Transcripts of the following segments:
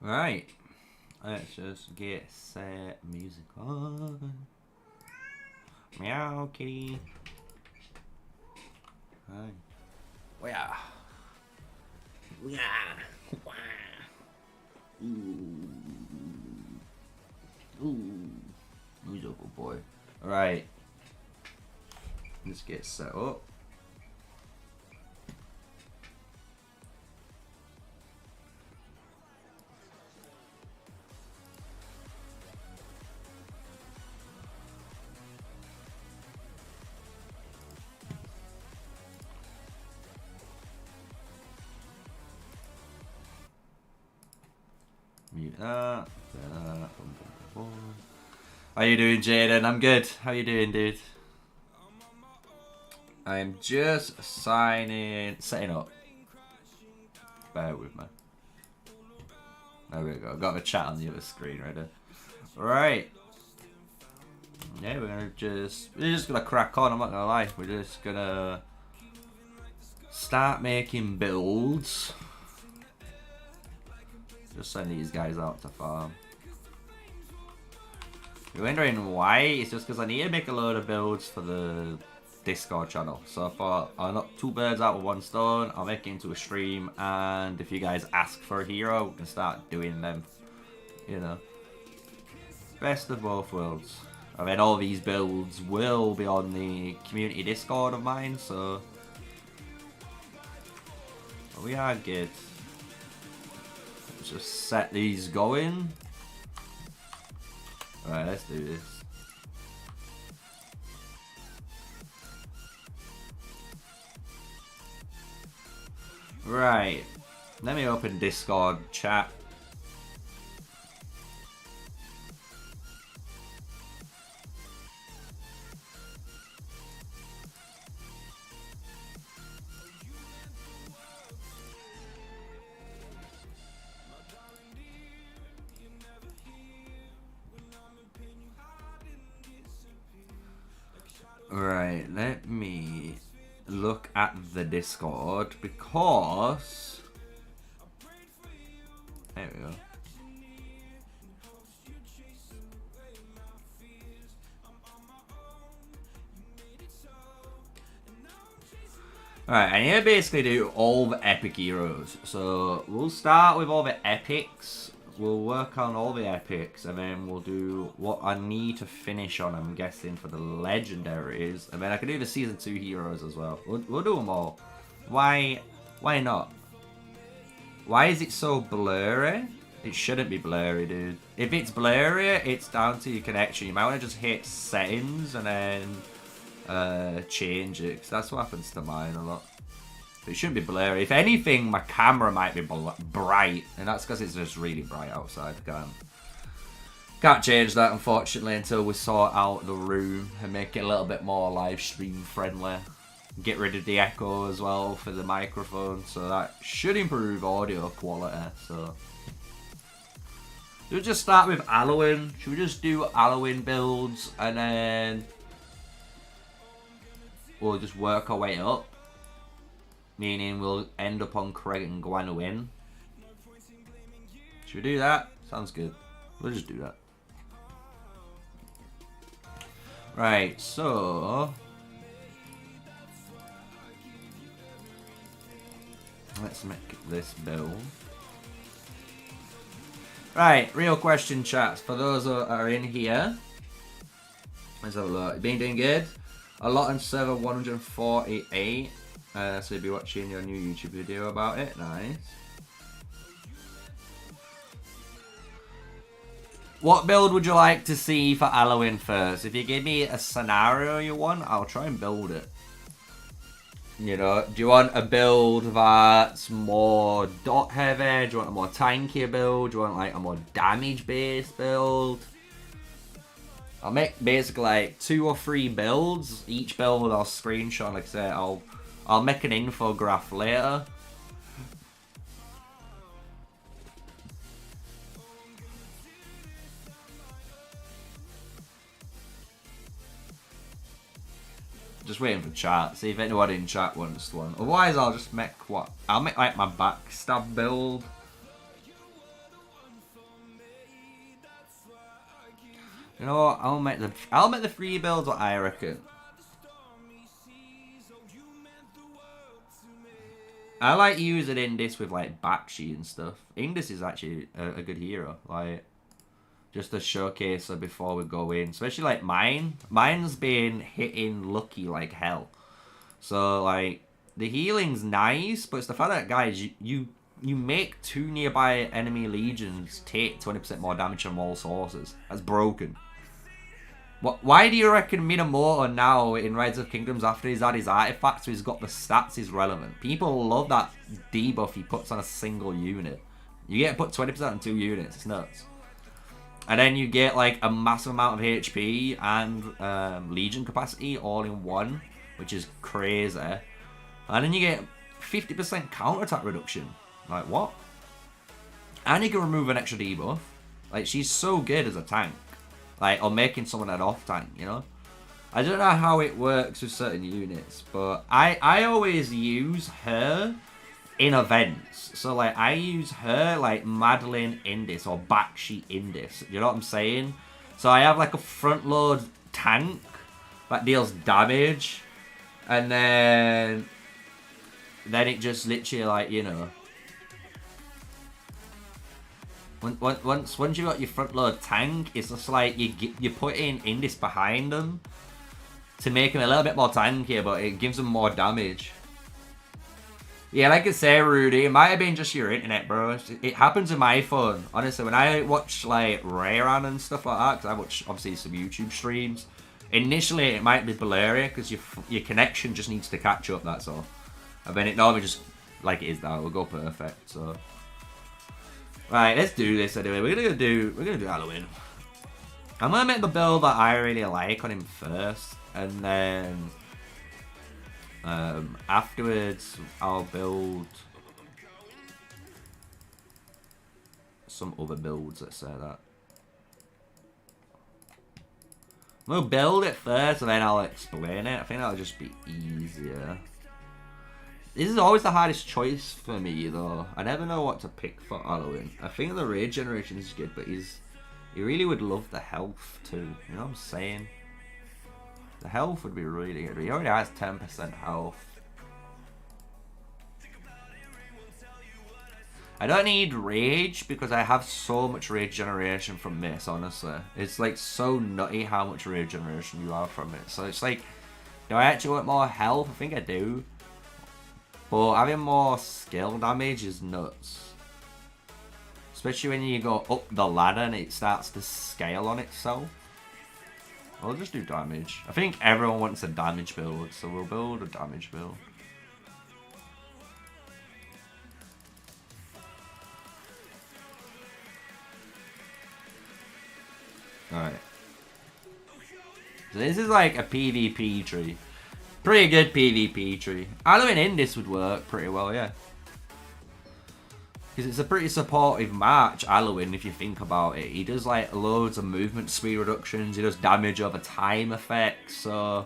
Right. Let's just get set music on. Meow kitty. Hi. Yeah. Yeah. Wow. Ooh. Ooh. Who's up, good boy? Alright. Let's get set up. Mute that. How you doing, Jaden? I'm good. How you doing, dude? I'm just setting up. Bear with me. There we go. Got a chat on the other screen right there. Right. Yeah, we're just gonna crack on. I'm not gonna lie. We're just gonna start making builds. Just send these guys out to farm. You're wondering why? It's just because I need to make a load of builds for the Discord channel. So I thought I'll knock two birds out with one stone. I'll make it into a stream, and if you guys ask for a hero, we can start doing them. You know, best of both worlds. I mean, all these builds will be on the community Discord of mine, so we are good. Let's just set these going. Alright, let's do this. Right. Let me open Discord chat. Right, let me look at the Discord because there we go. Alright, I need to basically do all the epic heroes. So we'll start with all the epics. We'll work on all the epics, and then we'll do what I need to finish on, I'm guessing, for the legendaries. And then I can do the Season 2 heroes as well. We'll do them all. Why not? Why is it so blurry? It shouldn't be blurry, dude. If it's blurry, it's down to your connection. You might want to just hit settings and then change it, because that's what happens to mine a lot. But it shouldn't be blurry. If anything, my camera might be bright, and that's because it's just really bright outside. Can't change that, unfortunately, until we sort out the room and make it a little bit more live stream friendly. Get rid of the echo as well for the microphone, so that should improve audio quality. So we'll just start with Alwyn. Should we just do Alwyn builds, and then we'll just work our way up? Meaning we'll end up on Craig and Gwenwyn. Should we do that? Sounds good. We'll just do that. Right, so let's make this build. Right, real question, chats. For those that are in here, let's have a look. Been doing good? A lot on server 148. So you'll be watching your new YouTube video about it. Nice. What build would you like to see for Halloween first? If you give me a scenario you want, I'll try and build it. You know, do you want a build that's more dot heavy? Do you want a more tanky build? Do you want like a more damage based build? I'll make basically like 2 or 3 builds. Each build I'll screenshot, like I said, I'll make an infograph later. Just waiting for chat. See if anyone in chat wants one. Otherwise, I'll just make what? I'll make like my backstab build. You know what? I'll make the free builds what I reckon. I like using Indis with like Bakshi and stuff. Indis is actually a good hero. Like, just a showcaser before we go in. Especially like mine. Mine's been hitting lucky like hell. So like the healing's nice, but it's the fact that guys, you make 2 nearby enemy legions take 20% more damage from all sources. That's broken. Why do you reckon Minamoto now in Rise of Kingdoms, after he's had his artifacts, so he's got the stats, is relevant? People love that debuff he puts on a single unit. You get put 20% on 2 units, it's nuts. And then you get like a massive amount of HP and legion capacity all in one, which is crazy. And then you get 50% counterattack reduction. Like, what? And you can remove an extra debuff. Like, she's so good as a tank. Like, or making someone an off tank, you know? I don't know how it works with certain units, but I always use her in events. So, like, I use her, like, Madeline Indis or Bakshi Indis. You know what I'm saying? So, I have, like, a front load tank that deals damage. And then it just literally, like, you know... Once you got your front load tank, it's just like you put in Indis behind them to make him a little bit more tankier, but it gives them more damage. Yeah, like I say, Rudy, it might have been just your internet, bro. It happens in my phone. Honestly, when I watch like Rayran and stuff like that, because I watch obviously some YouTube streams, initially it might be blurry because your connection just needs to catch up. That's all. And then it normally just like it is now. It'll go perfect. So. Right, let's do this anyway. We're gonna do Halloween. I'm gonna make the build that I really like on him first, and then afterwards I'll build some other builds that say that. I'm gonna build it first, and then I'll explain it. I think that'll just be easier. This is always the hardest choice for me, though. I never know what to pick for Halloween. I think the raid generation is good, but he really would love the health too. You know what I'm saying? The health would be really good. He already has 10% health. I don't need rage because I have so much rage generation from this, honestly. It's like so nutty how much rage generation you have from it. So it's like, do I actually want more health? I think I do. But having more skill damage is nuts. Especially when you go up the ladder and it starts to scale on itself. I'll just do damage. I think everyone wants a damage build, so we'll build a damage build. Alright. So this is like a PvP tree. Pretty good PvP tree. Halloween Indis would work pretty well, yeah. Because it's a pretty supportive March, Halloween, if you think about it. He does like loads of movement speed reductions. He does damage over time effects. So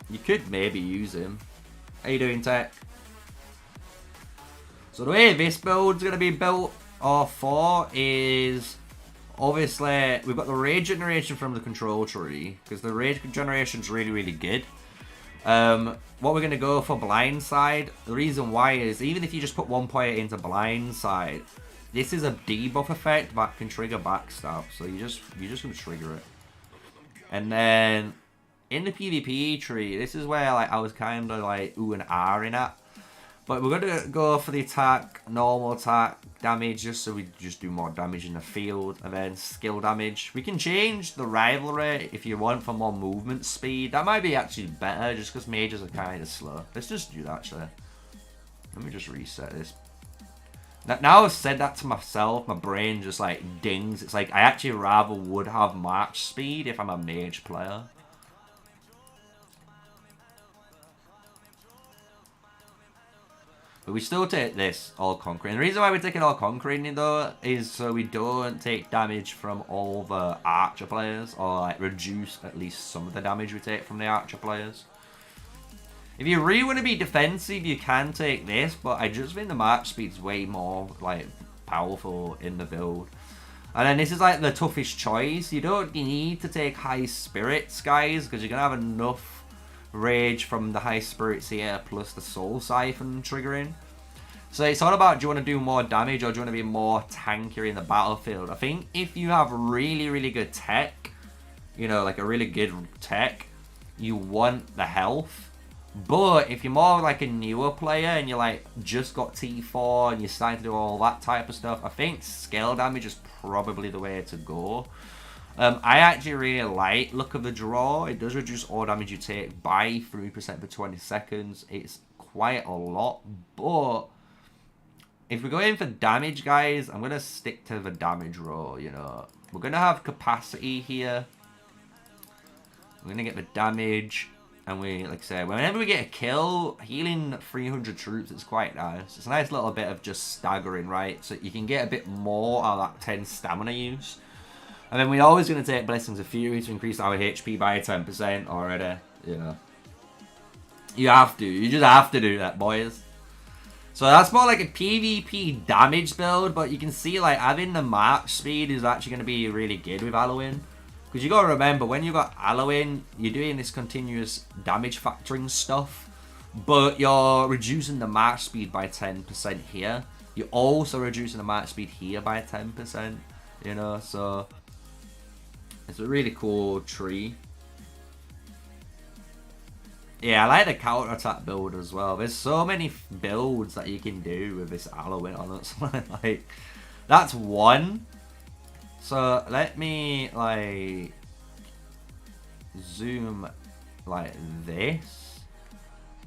you could maybe use him. How you doing, Tech? So the way this build's going to be built or for is... Obviously, we've got the rage generation from the control tree. Because the rage generation's really, really good. What we're going to go for blindside, the reason why is even if you just put 1 point into blindside, this is a debuff effect that can trigger backstab, so you're just going to trigger it. And then in the PvP tree, this is where like I was kind of like ooh and ahhing at. But we're going to go for the attack, normal attack, damage, just so we just do more damage in the field. And then skill damage. We can change the rivalry if you want for more movement speed. That might be actually better, just because mages are kind of slow. Let's just do that, actually. Let me just reset this. Now I've said that to myself, my brain just like dings. It's like I actually rather would have march speed if I'm a mage player. But we still take this all conquering. The reason why we're taking all conquering though is so we don't take damage from all the archer players, or like reduce at least some of the damage we take from the archer players. If you really want to be defensive, you can take this, but I just think the march speed's way more like powerful in the build. And then this is like the toughest choice. You don't need to take high spirits, guys, because you're going to have enough rage from the high spirits here, plus the soul siphon triggering. So it's all about, do you want to do more damage or do you want to be more tankier in the battlefield? I think if you have really, really good tech, you know, like a really good tech, you want the health. But if you're more like a newer player and you're like just got T4 and you're starting to do all that type of stuff, I think scale damage is probably the way to go. I actually really like Luck of the Draw. It does reduce all damage you take by 3% for 20 seconds. It's quite a lot, but if we go in for damage, guys, I'm going to stick to the damage roll, you know. We're going to have capacity here. We're going to get the damage. And we, like I said, whenever we get a kill, healing 300 troops is quite nice. It's a nice little bit of just staggering, right? So you can get a bit more out of that 10 stamina use. And then we're always going to take Blessings of Fury to increase our HP by 10% already, you know. You have to. You just have to do that, boys. So that's more like a PvP damage build, but you can see, like, having the march speed is actually going to be really good with Halloween. Because you got to remember, when you got Halloween, you're doing this continuous damage factoring stuff, but you're reducing the march speed by 10% here. You're also reducing the march speed here by 10%, you know, so it's a really cool tree. Yeah, I like the counter-attack build as well. There's so many builds that you can do with this Halloween, honestly. Like, that's one. So let me like zoom like this.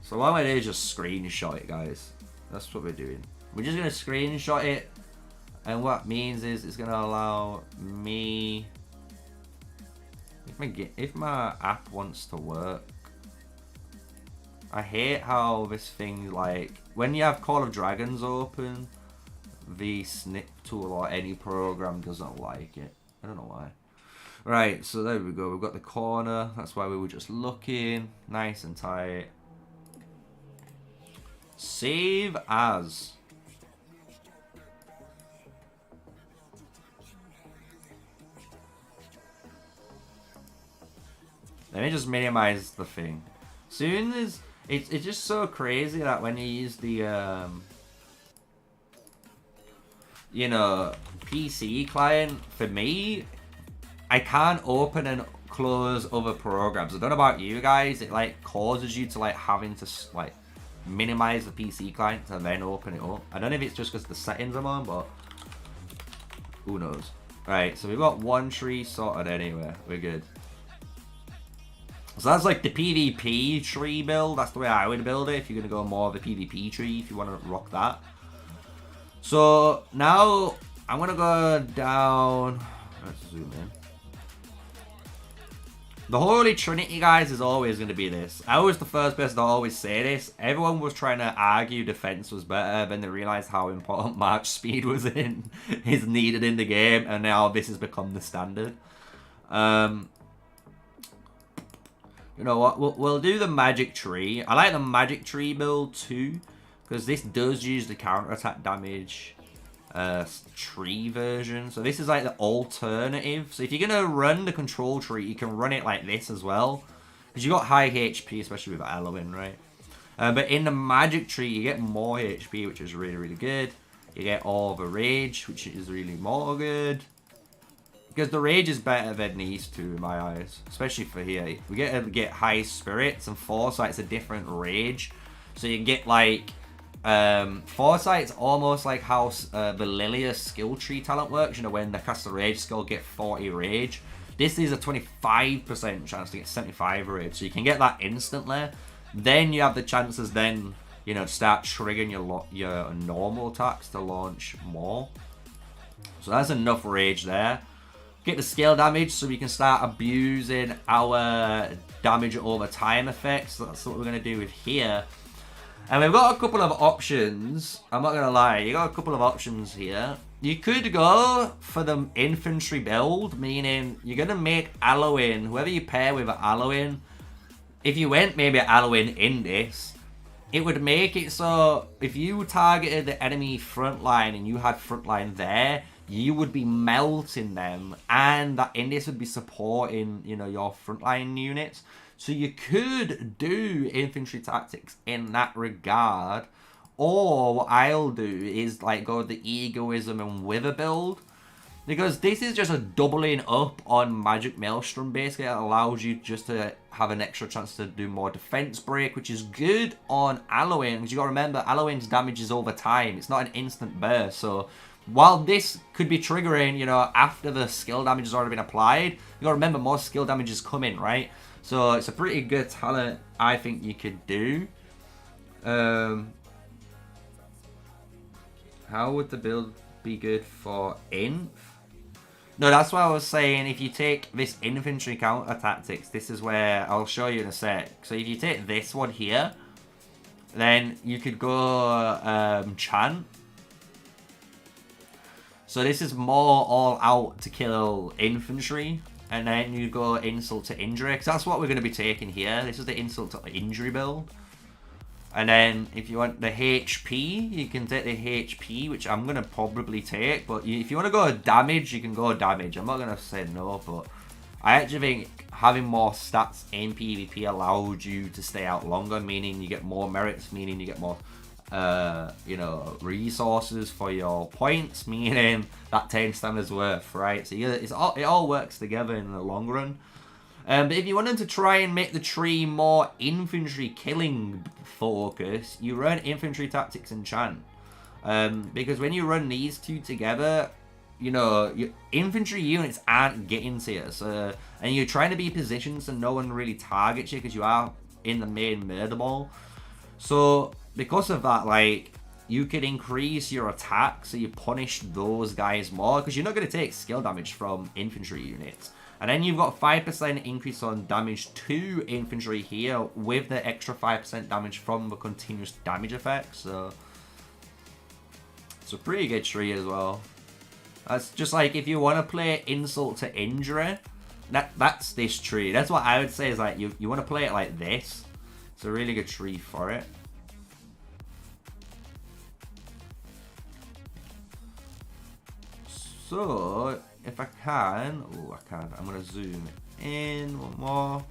So what I'm gonna do is just screenshot it, guys. That's what we're doing. We're just gonna screenshot it, and what it means is it's gonna allow me, if my app wants to work. I hate how this thing, like, when you have Call of Dragons open, the snip tool or any program doesn't like it. I don't know why. Right, so there we go. We've got the corner. That's why we were just looking. Nice and tight. Save as. Let me just minimize the thing. Soon as it's just so crazy that when you use the you know, PC client, for me, I can't open and close other programs. I don't know about you guys, it like causes you to like having to like minimize the PC client and then open it up. I don't know if it's just because the settings I'm on, but who knows. Right, so we've got one tree sorted anyway. We're good. So that's like the PvP tree build. That's the way I would build it if you're going to go more of a PvP tree, if you want to rock that. So now I'm going to go down. Let's zoom in. The Holy Trinity, guys, is always going to be this. I was the first person to always say this. Everyone was trying to argue defense was better, then they realized how important march speed is needed in the game, and now this has become the standard. You know what? We'll do the magic tree. I like the magic tree build too, because this does use the counter-attack damage tree version. So this is like the alternative. So if you're going to run the control tree, you can run it like this as well, because you got high HP, especially with Halloween, right? But in the magic tree, you get more HP, which is really, really good. You get all the rage, which is really more good. Because the rage is better than these two in my eyes, especially for here. We get high spirits, and foresight's a different rage. So you get like foresight's almost like how the Lilia skill tree talent works. You know, when they cast the rage skill, get 40 rage. This is a 25% chance to get 75 rage, so you can get that instantly. Then you have the chances then, you know, start triggering your normal attacks to launch more. So that's enough rage there. Get the scale damage so we can start abusing our damage over time effects. So that's what we're going to do with here. And we've got a couple of options. I'm not going to lie. You got a couple of options here. You could go for the infantry build, meaning you're going to make Halloween, whoever you pair with at Halloween, if you went maybe at Halloween in this, it would make it so if you targeted the enemy front line and you had front line there, you would be melting them, and that Indis would be supporting, you know, your frontline units. So you could do infantry tactics in that regard, or what I'll do is like go with the egoism and wither build, because this is just a doubling up on Magic Maelstrom. Basically, it allows you just to have an extra chance to do more defense break, which is good on Alloin, because you got to remember Alloin's damage is over time. It's not an instant burst, so while this could be triggering, you know, after the skill damage has already been applied, you got to remember more skill damage is coming, right? So it's a pretty good talent I think you could do. How would the build be good for Inf? No, that's what I was saying. If you take this infantry counter tactics, this is where I'll show you in a sec. So if you take this one here, then you could go Chant. So this is more all out to kill infantry. And then you go insult to injury, because that's what we're going to be taking here. This is the insult to injury build. And then if you want the HP, you can take the HP, which I'm going to probably take. But if you want to go damage, you can go damage. I'm not going to say no, but I actually think having more stats in PvP allows you to stay out longer, meaning you get more merits, meaning you get more, you know, resources for your points, meaning that 10 standards worth, right? So it all works together in the long run. But if you wanted to try and make the tree more infantry killing focus, you run infantry tactics and chant. Because when you run these two together, you know, your infantry units aren't getting to you. So, and you're trying to be positioned so no one really targets you because you are in the main murder ball. So because of that, like, you could increase your attack so you punish those guys more, because you're not going to take skill damage from infantry units. And then you've got 5% increase on damage to infantry here with the extra 5% damage from the continuous damage effect. So it's a pretty good tree as well. That's just like if you want to play insult to injury, that's this tree. That's what I would say is like you want to play it like this. It's a really good tree for it. So if I can, I'm going to zoom in one more.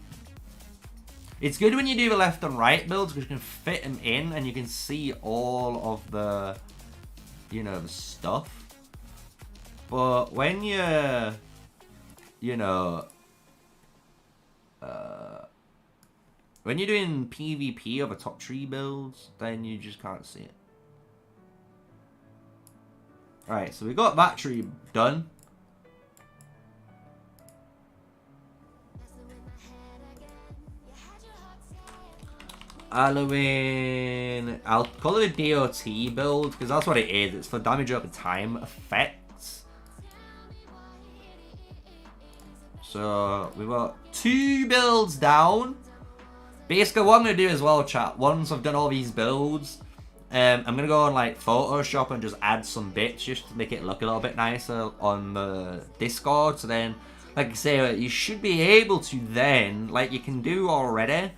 It's good when you do the left and right builds because you can fit them in and you can see all of the, you know, the stuff. But when you're, you know, when you're doing PvP of a top tree builds, then you just can't see it. Alright, so we got that tree done. Alloin, I'll call it a DOT build because that's what it is. It's for damage over time effects. So we've got 2 builds down. Basically, what I'm gonna do as well, chat. Once I've done all these builds, I'm gonna go on like Photoshop and just add some bits just to make it look a little bit nicer on the Discord. So then, like I say, you should be able to then, like you can do already,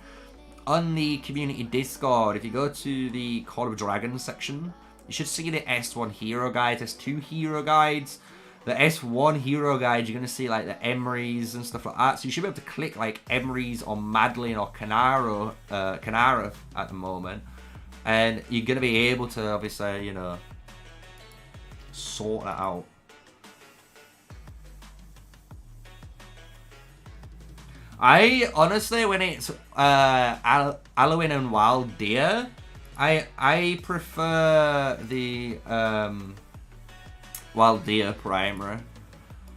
on the community Discord, if you go to the Call of Dragons section, you should see the S1 hero guides, S2 hero guides. The S1 hero guide, you're going to see like the Emrys and stuff like that. So you should be able to click like Emrys or Madeline or Canara at the moment. And you're going to be able to obviously, you know, sort that out. I honestly, when it's Alloin and Wild Deer, I prefer the Wild Deer primary,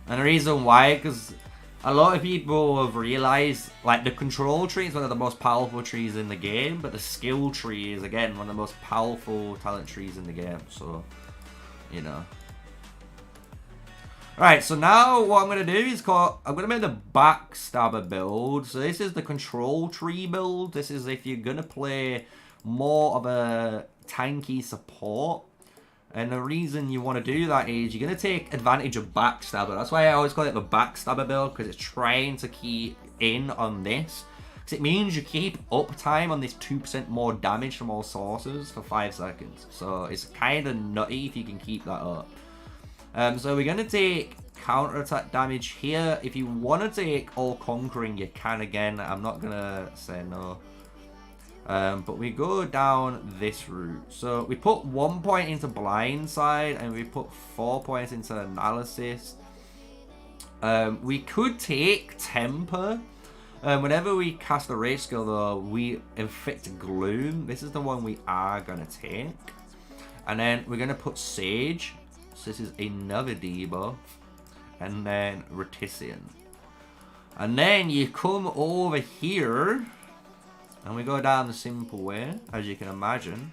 and the reason why, because a lot of people have realized like the control tree is one of the most powerful trees in the game, but the skill tree is again one of the most powerful talent trees in the game. So, you know. Alright, so now what I'm going to do is I'm going to make the Backstabber build. So this is the control tree build. This is if you're going to play more of a tanky support. And the reason you want to do that is you're going to take advantage of Backstabber. That's why I always call it the Backstabber build, because it's trying to key in on this. Because it means you keep uptime on this 2% more damage from all sources for 5 seconds. So it's kind of nutty if you can keep that up. So we're going to take counter-attack damage here. If you want to take all conquering, you can again. I'm not going to say no. But we go down this route. So we put 1 point into blindside and we put 4 points into analysis. We could take temper. Whenever we cast a rage skill though, we inflict gloom. This is the one we are going to take. And then we're going to put sage. So this is another debuff. And then Retician. And then you come over here. And we go down the simple way, as you can imagine.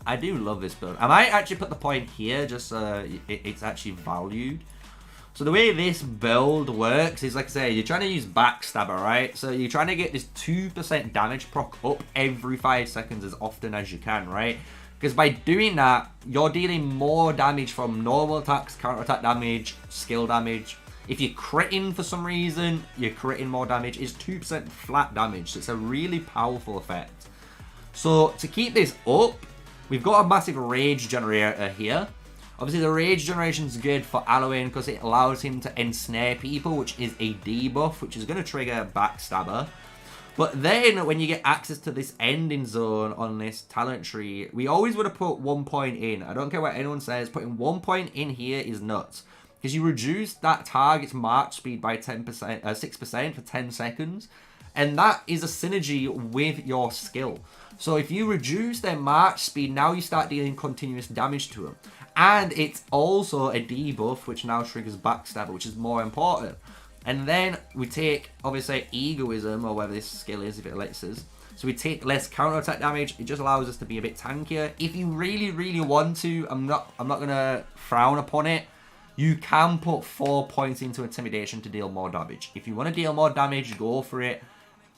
I do love this build. I might actually put the point here, just so it's actually valued. So the way this build works is, like I say, you're trying to use Backstabber, right? So you're trying to get this 2% damage proc up every 5 seconds as often as you can, right? Because by doing that, you're dealing more damage from normal attacks, counter-attack damage, skill damage. If you're critting for some reason, you're critting more damage. It's 2% flat damage, so it's a really powerful effect. So to keep this up, we've got a massive rage generator here. Obviously, the rage generation is good for Alwyn because it allows him to ensnare people, which is a debuff, which is going to trigger Backstabber. But then, when you get access to this ending zone on this talent tree, we always want to put 1 point in. I don't care what anyone says, putting 1 point in here is nuts. Because you reduce that target's march speed by 6% for 10 seconds. And that is a synergy with your skill. So if you reduce their march speed, now you start dealing continuous damage to them. And it's also a debuff, which now triggers Backstabber, which is more important. And then we take, obviously, Egoism, or whatever this skill is, if it lets us. So we take less counterattack damage. It just allows us to be a bit tankier. If you really, really want to, I'm not going to frown upon it. You can put 4 points into Intimidation to deal more damage. If you want to deal more damage, go for it.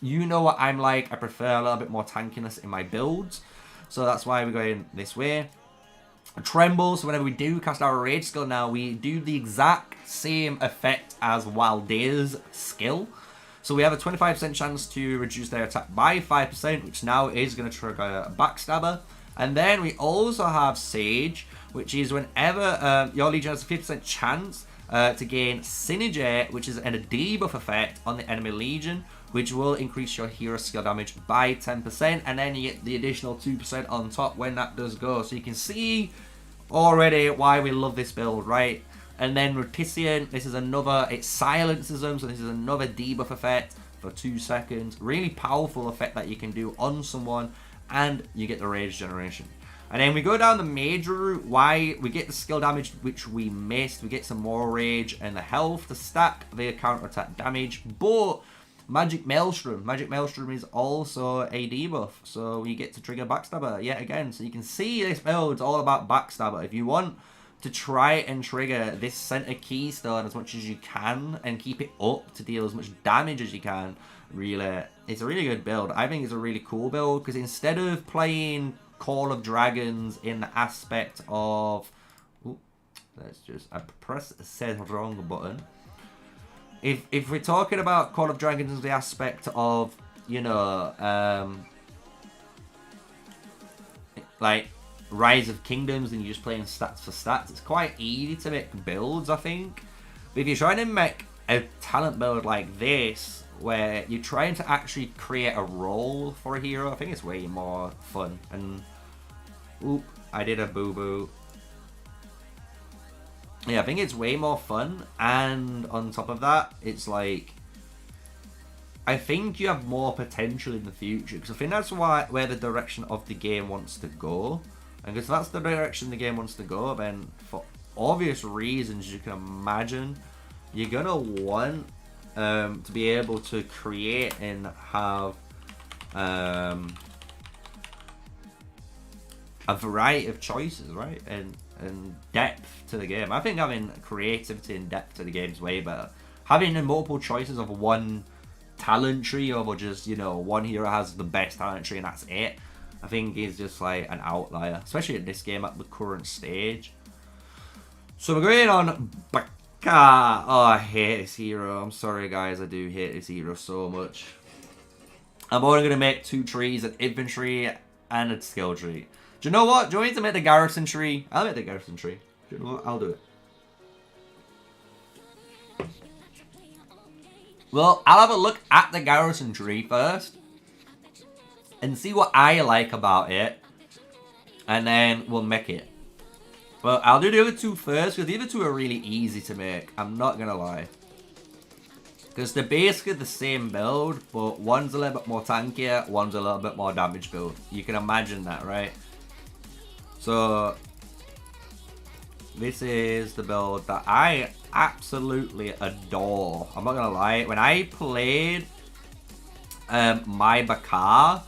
You know what I'm like. I prefer a little bit more tankiness in my builds. So that's why we're going this way. Tremble, so whenever we do cast our rage skill now, we do the exact same effect as Waldea's skill. So we have a 25% chance to reduce their attack by 5%, which now is going to trigger a Backstabber. And then we also have Sage, which is whenever your Legion has a 50% chance to gain Synergy, which is a debuff effect on the enemy Legion, which will increase your hero skill damage by 10%, and then you get the additional 2% on top when that does go. So you can see already why we love this build, right? And then Retician, this is another, it silences them, so this is another debuff effect for 2 seconds. Really powerful effect that you can do on someone, and you get the rage generation. And then we go down the major route. Why? We get the skill damage, which we missed. We get some more rage and the health to stack the counter-attack damage. But Magic Maelstrom. Magic Maelstrom is also a debuff. So we get to trigger Backstabber yet again. So you can see this build's all about Backstabber. If you want to try and trigger this center keystone as much as you can and keep it up to deal as much damage as you can, really, it's a really good build. I think it's a really cool build because instead of playing Call of Dragons in the aspect of, I said wrong button. If we're talking about Call of Dragons as the aspect of, you know, like Rise of Kingdoms, and you're just playing stats for stats, it's quite easy to make builds, I think. But if you're trying to make a talent build like this, where you're trying to actually create a role for a hero, I think it's way more fun. And oop, I did a boo-boo. Yeah, I think it's way more fun, and on top of that, it's like, I think you have more potential in the future, because I think that's where the direction of the game wants to go. And because that's the direction the game wants to go, then for obvious reasons you can imagine, you're gonna want to be able to create and have a variety of choices, right? And depth to the game. I think having creativity and depth to the game is way better. Having multiple choices of one talent tree over just, you know, one hero has the best talent tree and that's it, I think is just like an outlier, especially in this game at the current stage. So we're going on Baka. Oh, I hate this hero. I'm sorry guys, I do hate this hero so much. I'm only going to make 2 trees, an infantry and a skill tree. Do you know what? Do you want me to make the garrison tree? I'll make the garrison tree. You know what? I'll do it. Well, I'll have a look at the garrison tree first and see what I like about it, and then we'll make it. Well, I'll do the other two first, because the other two are really easy to make. I'm not gonna lie. Because they're basically the same build, but one's a little bit more tankier, one's a little bit more damage build. You can imagine that, right? So, this is the build that I absolutely adore. I'm not gonna lie. When I played my Bakar,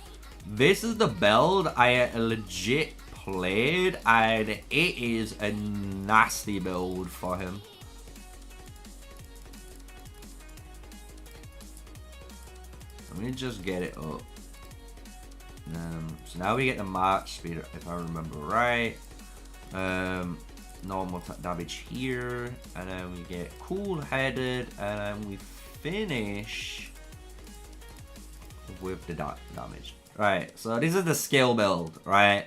this is the build I legit played, and it is a nasty build for him. Let me just get it up. So now we get the march speed, if I remember right. Normal damage here, and then we get cool-headed, and then we finish with the damage. Right, so this is the skill build, right?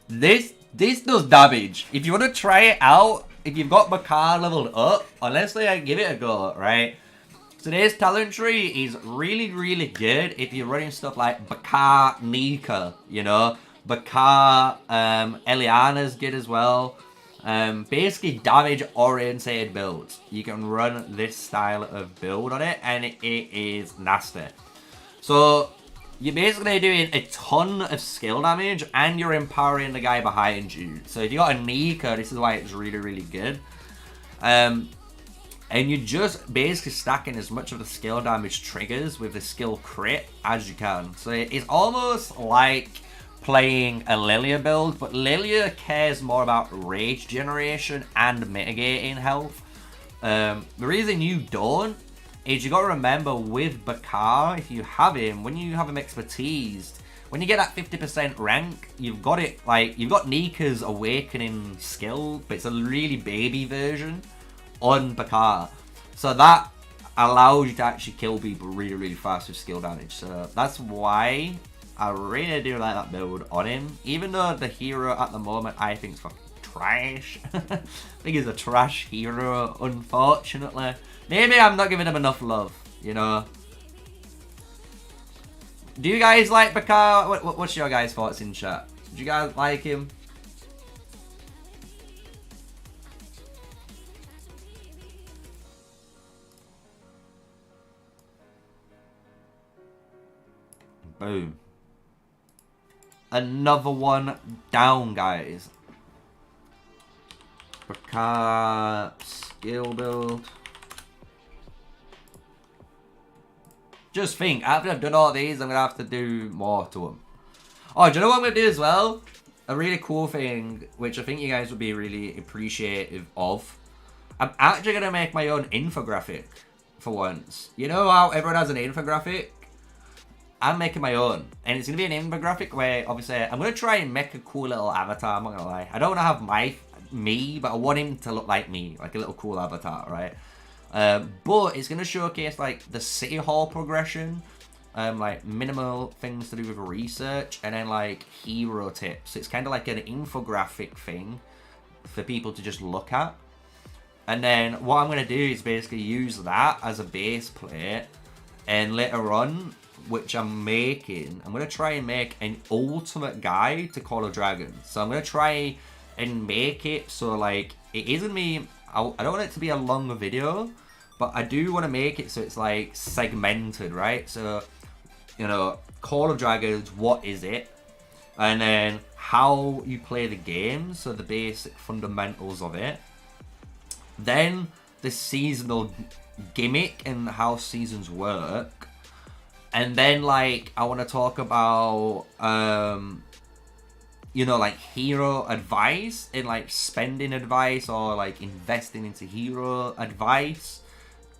This does damage. If you want to try it out, if you've got Bakar leveled up, honestly, I give it a go, right? So this talent tree is really, really good if you're running stuff like Bakar Nika, you know? Bakar, Eliana's good as well. Basically damage oriented builds. You can run this style of build on it, and it is nasty. So you're basically doing a ton of skill damage, and you're empowering the guy behind you. So if you got a Nika, this is why it's really, really good. And you're just basically stacking as much of the skill damage triggers with the skill crit as you can. So it's almost like playing a Lilia build, but Lilia cares more about rage generation and mitigating health. The reason you don't is you got to remember with Bakar, if you have him, when you have him expertised, when you get that 50% rank, you've got it, like, you've got Nika's awakening skill, but it's a really baby version on Bakar. So that allows you to actually kill people really, really fast with skill damage. So that's why I really do like that build on him. Even though the hero at the moment I think is fucking trash. I think he's a trash hero, unfortunately. Maybe I'm not giving him enough love, you know. Do you guys like Bakar? What's your guys' thoughts in chat? Do you guys like him? Boom. Another one down, guys. Bakar skill build. Just think, after I've done all these, I'm going to have to do more to them. Oh, do you know what I'm going to do as well? A really cool thing, which I think you guys would be really appreciative of. I'm actually going to make my own infographic for once. You know how everyone has an infographic? I'm making my own. And it's going to be an infographic where, obviously, I'm going to try and make a cool little avatar, I'm not going to lie. I don't want to have me, but I want him to look like me. Like a little cool avatar, right? But it's going to showcase, like, the City Hall progression. Like, minimal things to do with research. And then, like, hero tips. It's kind of like an infographic thing for people to just look at. And then what I'm going to do is basically use that as a base plate. And later on, which I'm making, I'm going to try and make an ultimate guide to Call of Dragons. So I'm going to try and make it so, like, it isn't me. I don't want it to be a longer video, but I do want to make it so it's, like, segmented, right? So, you know, Call of Dragons, what is it? And then how you play the game, so the basic fundamentals of it. Then the seasonal gimmick and how seasons work. And then, like, I want to talk about, you know, like, hero advice and, like, spending advice or, like, investing into hero advice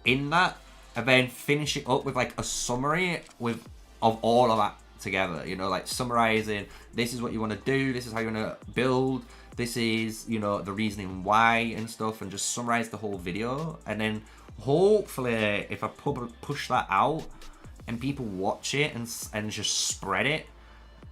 in that. And then finish it up with, like, a summary of all of that together. You know, like, summarizing, this is what you want to do, this is how you want to build, this is, you know, the reasoning why and stuff, and just summarize the whole video. And then, hopefully, if I push that out, and people watch it and just spread it,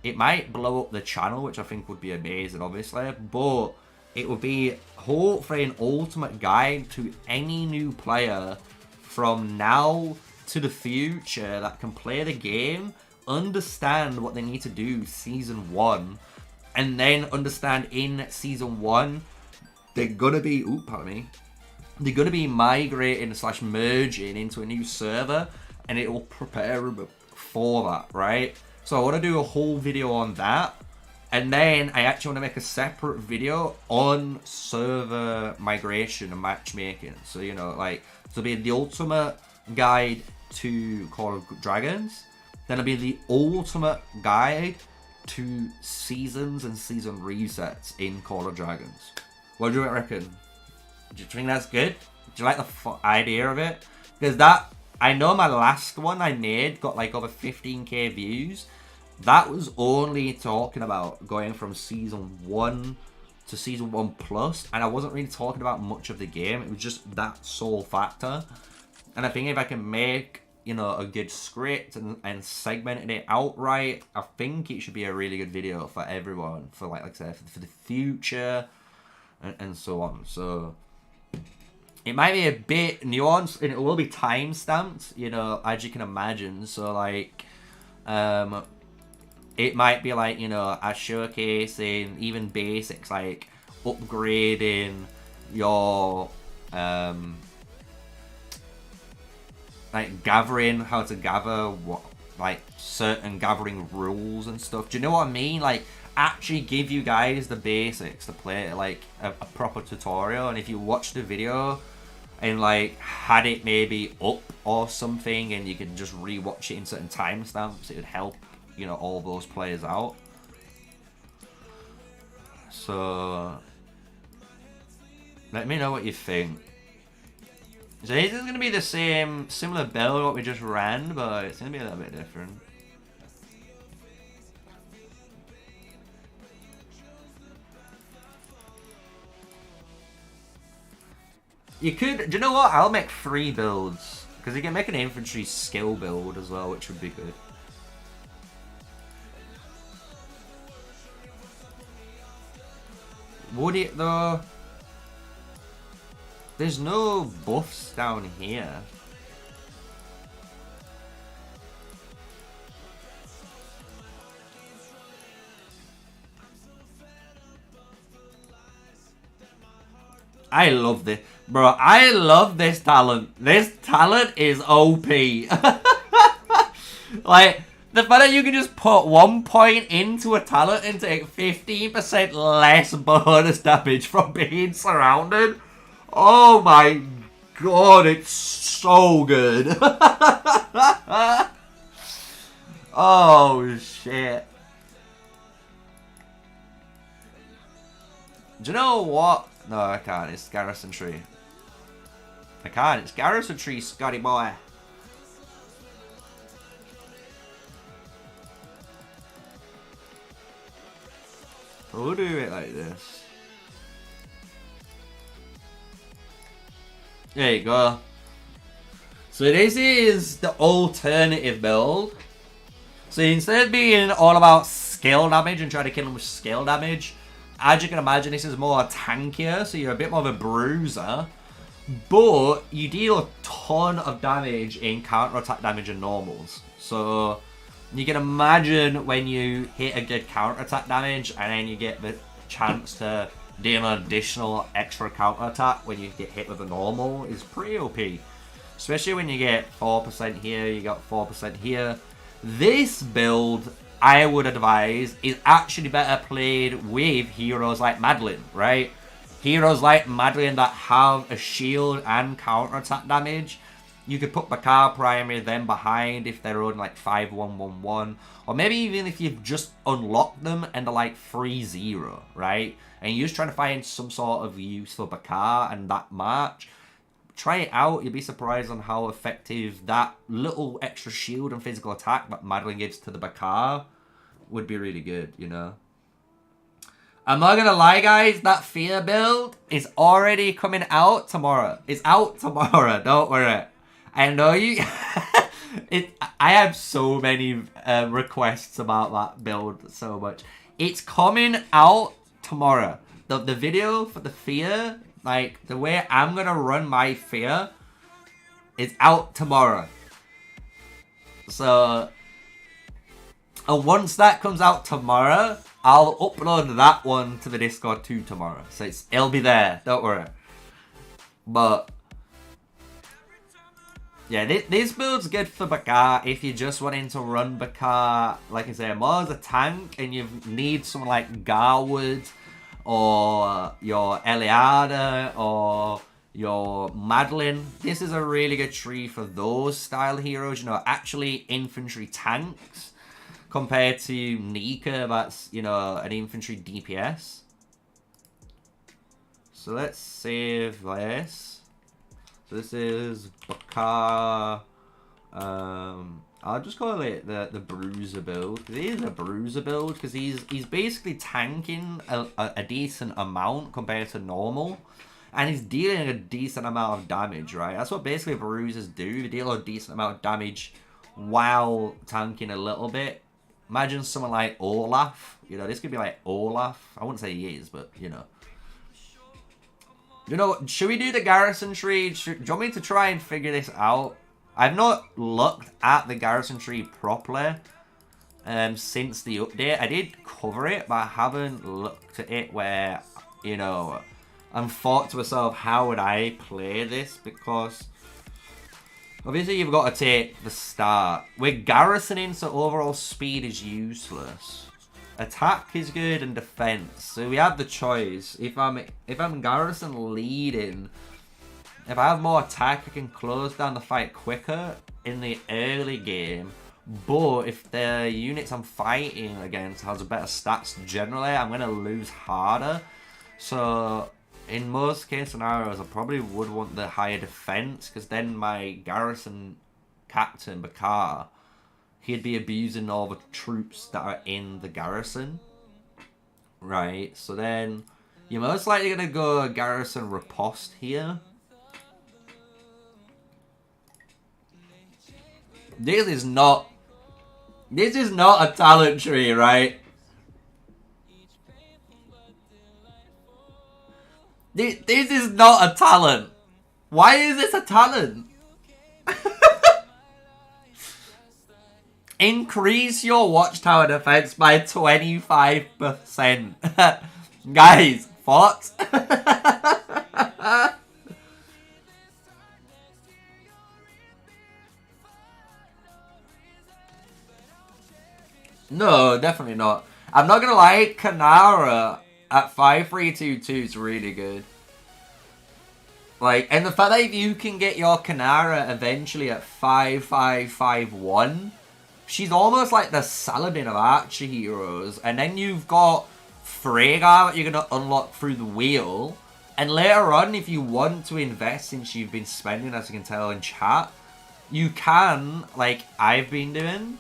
it might blow up the channel, which I think would be amazing, obviously. But it would be hopefully an ultimate guide to any new player from now to the future that can play the game, understand what they need to do season 1, and then understand in season 1 they're gonna be they're gonna be migrating / merging into a new server, and it will prepare them for that, right? So I want to do a whole video on that, and then I actually want to make a separate video on server migration and matchmaking. So, you know, like, it'll be the ultimate guide to Call of Dragons, then it'll be the ultimate guide to seasons and season resets in Call of Dragons. What do you reckon? Do you think that's good? Do you like the idea of it? Because that, I know my last one I made got like over 15k views. That was only talking about going from season 1 to season 1 plus, and I wasn't really talking about much of the game. It was just that sole factor. And I think if I can make, you know, a good script and segment it outright, I think it should be a really good video for everyone, for like I said, for the future and so on. So it might be a bit nuanced, and it will be time stamped, you know, as you can imagine. So like it might be like, you know, a showcasing even basics like upgrading your like gathering, how to gather, what, like certain gathering rules and stuff. Do you know what I mean? Like actually give you guys the basics to play like a proper tutorial. And if you watch the video and like had it maybe up or something, and you can just rewatch it in certain timestamps, it would help, you know, all those players out. So let me know what you think. So this is going to be the same, similar build what we just ran, but it's going to be a little bit different. You could, do you know what? I'll make 3 builds, because you can make an infantry skill build as well, which would be good. Would it though? There's no buffs down here. I love this. Bro, I love this talent. This talent is OP. Like, the fact that you can just put 1 point into a talent and take 15% less bonus damage from being surrounded. Oh my god, it's so good. Oh shit. Do you know what? No, I can't. It's Garrison Tree. I can't. It's Garrison Tree, Scotty boy. We'll do it like this. There you go. So this is the alternative build. So instead of being all about skill damage and trying to kill them with skill damage, as you can imagine, this is more tankier, so you're a bit more of a bruiser. But you deal a ton of damage in counter-attack damage and normals. So you can imagine when you hit a good counter-attack damage and then you get the chance to deal an additional extra counter-attack when you get hit with a normal is pretty OP. Especially when you get 4% here, you got 4% here. This build, I would advise, is actually better played with heroes like Madeline, right? Heroes like Madeline that have a shield and counter-attack damage. You could put Bakar primary, then behind if they're on like 5-1-1-1. Or maybe even if you've just unlocked them and they're like 3-0, right? And you're just trying to find some sort of use for Bakar and that march. Try it out. You'll be surprised on how effective that little extra shield and physical attack that Madeline gives to the Bakar would be really good, you know? I'm not gonna lie, guys, that Fear build is already coming out tomorrow. It's out tomorrow, don't worry. I know you... I have so many requests about that build so much. It's coming out tomorrow. the video for the fear, like the way I'm gonna run my fear, is out tomorrow. So, and once that comes out tomorrow, I'll upload that one to the Discord too tomorrow. So it'll be there. Don't worry. But yeah, this build's good for Bakar if you're just wanting to run Bakar, like I say, more as a tank, and you need someone like Garwood or your Eliada or your Madeline. This is a really good tree for those style heroes, you know, actually infantry tanks, compared to Nika, that's, you know, an infantry DPS. So let's save this. So this is Bakar. I'll just call it the Bruiser build. It is a Bruiser build because he's basically tanking a decent amount compared to normal, and he's dealing a decent amount of damage. Right, that's what basically Bruisers do. They deal a decent amount of damage while tanking a little bit. Imagine someone like Olaf. You know, this could be like Olaf. I wouldn't say he is, but you know. You know, should we do the garrison tree? Do you want me to try and figure this out? I've not looked at the garrison tree properly since the update. I did cover it, but I haven't looked at it where, you know, I'm thought to myself, how would I play this? Because obviously you've got to take the start. We're garrisoning, so overall speed is useless. Attack is good and defense, so we have the choice. If I'm garrison leading, if I have more attack, I can close down the fight quicker in the early game. But if the units I'm fighting against has a better stats generally, I'm gonna lose harder. So in most case scenarios, I probably would want the higher defense, because then my garrison captain Bakar, he'd be abusing all the troops that are in the garrison. Right, so then you're most likely going to go garrison riposte here. This is not a talent tree, right? This is not a talent. Why is this a talent? Increase your watchtower defense by 25%. Guys, thoughts? No, definitely not. I'm not gonna lie, Kanara at 5322 is really good. Like, and the fact that if you can get your Kanara eventually at 5551, she's almost like the Saladin of archer heroes. And then you've got Freyga that you're going to unlock through the wheel. And later on, if you want to invest, since you've been spending, as you can tell in chat, you can, like I've been doing,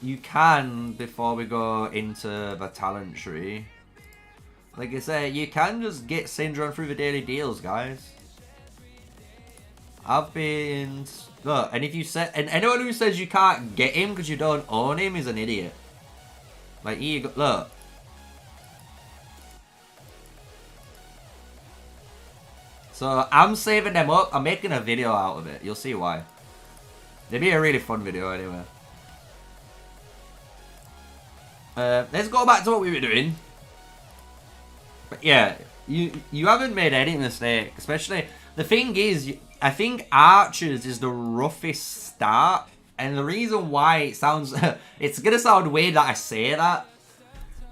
you can, before we go into the talent tree, like I say, you can just get Syndrome through the daily deals, guys. I've been... Look, and if you say... And anyone who says you can't get him because you don't own him is an idiot. Like, here you go. Look. So, I'm saving them up. I'm making a video out of it. You'll see why. It'll be a really fun video anyway. Let's go back to what we were doing. But yeah, you haven't made any mistake. Especially, the thing is, I think Archers is the roughest start. And the reason why it sounds... it's going to sound weird that I say that.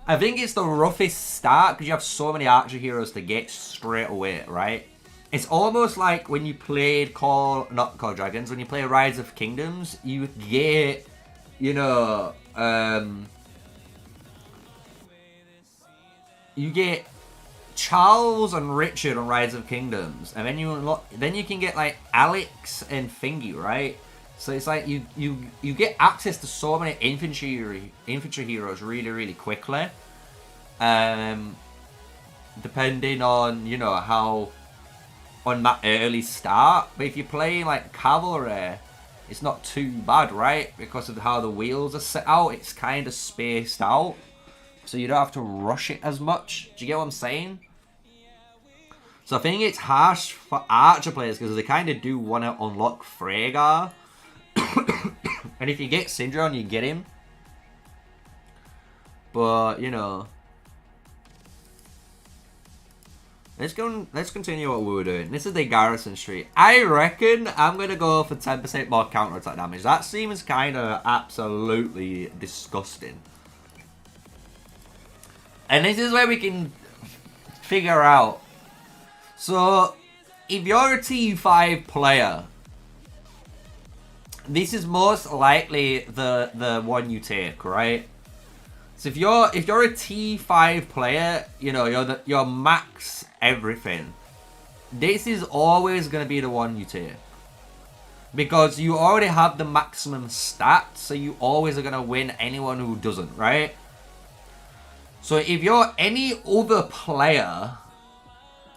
I think it's the roughest start because you have so many Archer heroes to get straight away, right? It's almost like when you played not Call Dragons, when you play Rise of Kingdoms, you get, you know, you get Charles and Richard on Rise of Kingdoms, and then you can get like Alex and Thingy, right? So it's like you get access to so many infantry heroes really quickly, depending on, you know, how on that early start. But if you play like cavalry, it's not too bad, right? Because of how the wheels are set out, it's kind of spaced out. So you don't have to rush it as much. Do you get what I'm saying? So I think it's harsh for Archer players because they kind of do want to unlock Freygar. And if you get Syndron, you get him. But, you know. Let's continue what we were doing. This is the Garrison Street. I reckon I'm going to go for 10% more counter-attack damage. That seems kind of absolutely disgusting. And this is where we can figure out. So, if you're a T5 player, this is most likely the one you take, right? So if you're a T5 player, you know, you're max everything. This is always going to be the one you take. Because you already have the maximum stats, so you always are going to win anyone who doesn't, right? So if you're any other player,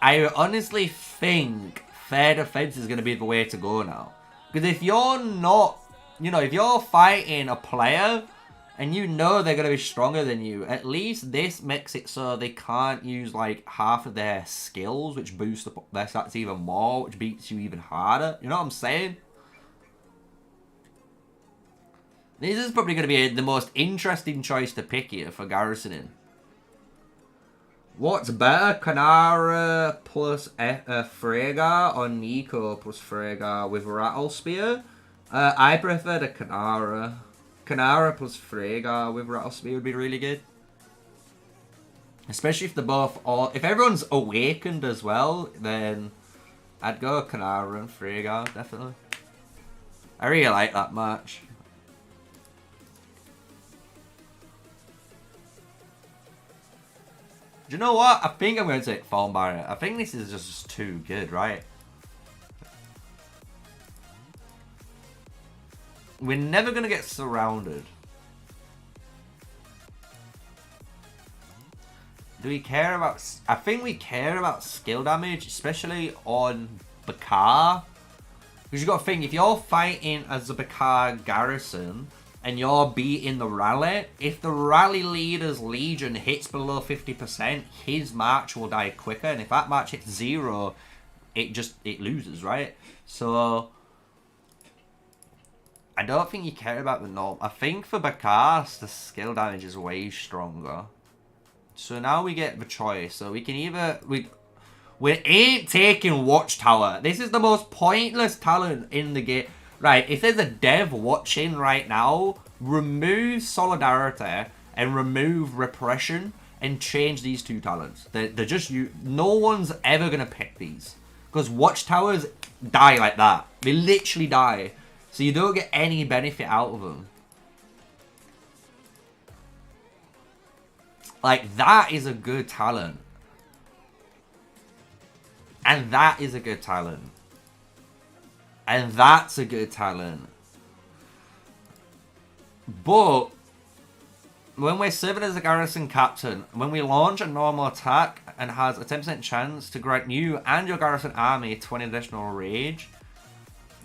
I honestly think fair defense is going to be the way to go now. Because if you're not, you know, if you're fighting a player and you know they're going to be stronger than you, at least this makes it so they can't use like half of their skills, which boosts their stats even more, which beats you even harder. You know what I'm saying? This is probably going to be the most interesting choice to pick here for garrisoning. What's better, Kanara plus Freygar or Nico plus Freygar with Rattle Spear? I prefer the Kanara. Kanara plus Freygar with Rattle Spear would be really good. Especially if they're both all... If everyone's awakened as well, then I'd go Kanara and Freygar, definitely. I really like that match. Do you know what? I think I'm going to take Foam Barrier. I think this is just too good, right? We're never going to get surrounded. Do we care about... I think we care about skill damage, especially on Bakar. Because you got to think, if you're fighting as a Bakar garrison and you're beating the rally, if the rally leader's legion hits below 50%, his march will die quicker. And if that march hits 0, it loses, right? So I don't think you care about the norm. I think for Bakar, the skill damage is way stronger. So now we get the choice. So we can either... We ain't taking Watchtower. This is the most pointless talent in the game. Right, if there's a dev watching right now, remove Solidarity and remove Repression and change these two talents. They're just you. No one's ever going to pick these. Because Watchtowers die like that. They literally die. So you don't get any benefit out of them. Like, that is a good talent. And that is a good talent. And that's a good talent. But when we're serving as a garrison captain, when we launch a normal attack and has a 10% chance to grant you and your garrison army 20 additional rage,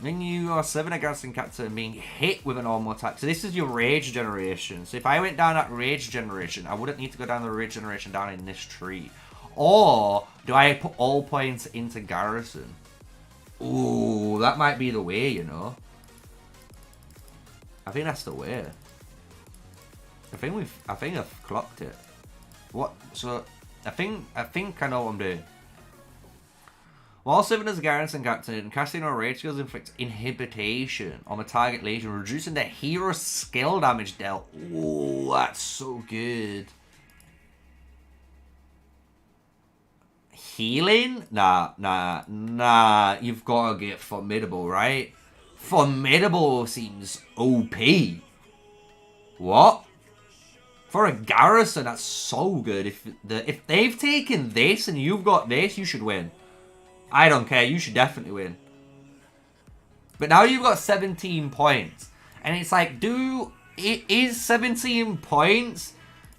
then you are serving a garrison captain being hit with a normal attack. So this is your rage generation. So if I went down that rage generation, I wouldn't need to go down the rage generation down in this tree. Or do I put all points into garrison? Ooh, that might be the way, you know. I think that's the way. I think I've clocked it. What? So I think I know what I'm doing. While serving as a garrison captain, casting or rage skills inflict inhibition on the target legion, reducing the hero skill damage dealt. Ooh, that's so good. Healing? Nah. You've got to get Formidable, right? Formidable seems OP. What? For a garrison, that's so good. If they've taken this and you've got this, you should win. I don't care. You should definitely win. But now you've got 17 points. And it's like, is 17 points...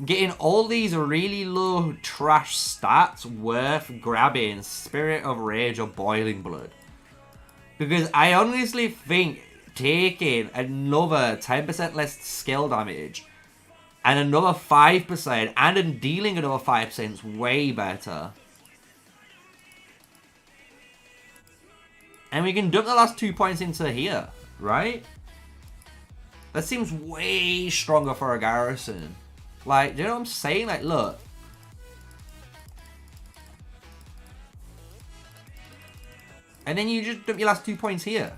getting all these really low trash stats worth grabbing Spirit of Rage or Boiling Blood? Because I honestly think taking another 10% less skill damage and another 5%, and then dealing another 5% is way better. And we can dump the last 2 points into here, right? That seems way stronger for a garrison. Like, do you know what I'm saying? Like, look. And then you just dump your last 2 points here.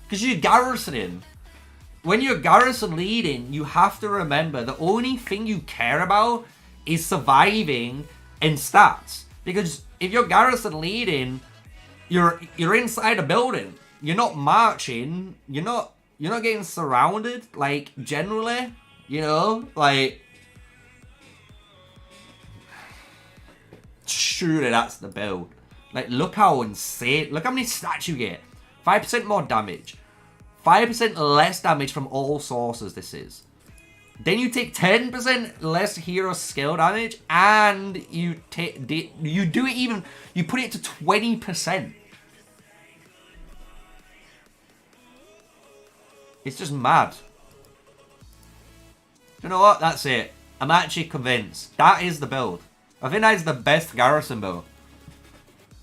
Because you're garrisoning. When you're garrison leading, you have to remember the only thing you care about is surviving and stats. Because if you're garrison leading, you're inside a building. You're not marching. You're not getting surrounded. Like, generally, you know, like, surely that's the build. Like, look how insane. Look how many stats you get. 5% more damage. 5% less damage from all sources this is. Then you take 10% less hero skill damage, and you do it even, you put it to 20%. It's just mad. You know what? That's it. I'm actually convinced. That is the build. I think that is the best garrison build.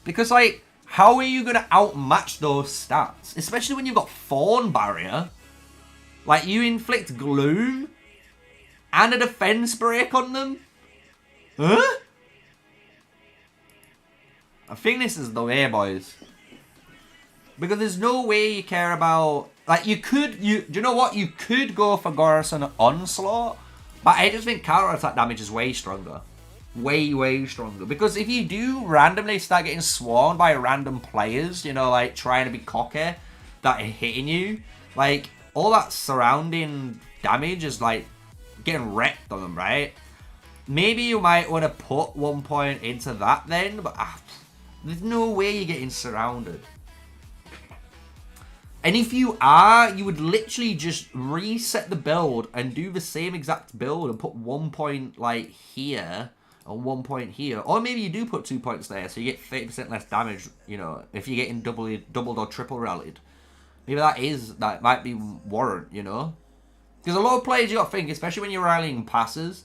Because, like, how are you going to outmatch those stats? Especially when you've got Thorn Barrier. Like, you inflict Gloom and a defense break on them? Huh? I think this is the way, boys. Because there's no way you care about... Like, do you know what? You could go for Garrison Onslaught, but I just think counter-attack damage is way stronger. Way, way stronger. Because if you do randomly start getting swarmed by random players, you know, like, trying to be cocky, that are hitting you, like, all that surrounding damage is, like, getting wrecked on them, right? Maybe you might want to put 1 point into that then, but there's no way you're getting surrounded. And if you are, you would literally just reset the build and do the same exact build and put 1 point, like, here and 1 point here. Or maybe you do put 2 points there, so you get 30% less damage, you know, if you're getting doubled or triple rallied. Maybe that might be warrant, you know? Because a lot of players, you got to think, especially when you're rallying passes,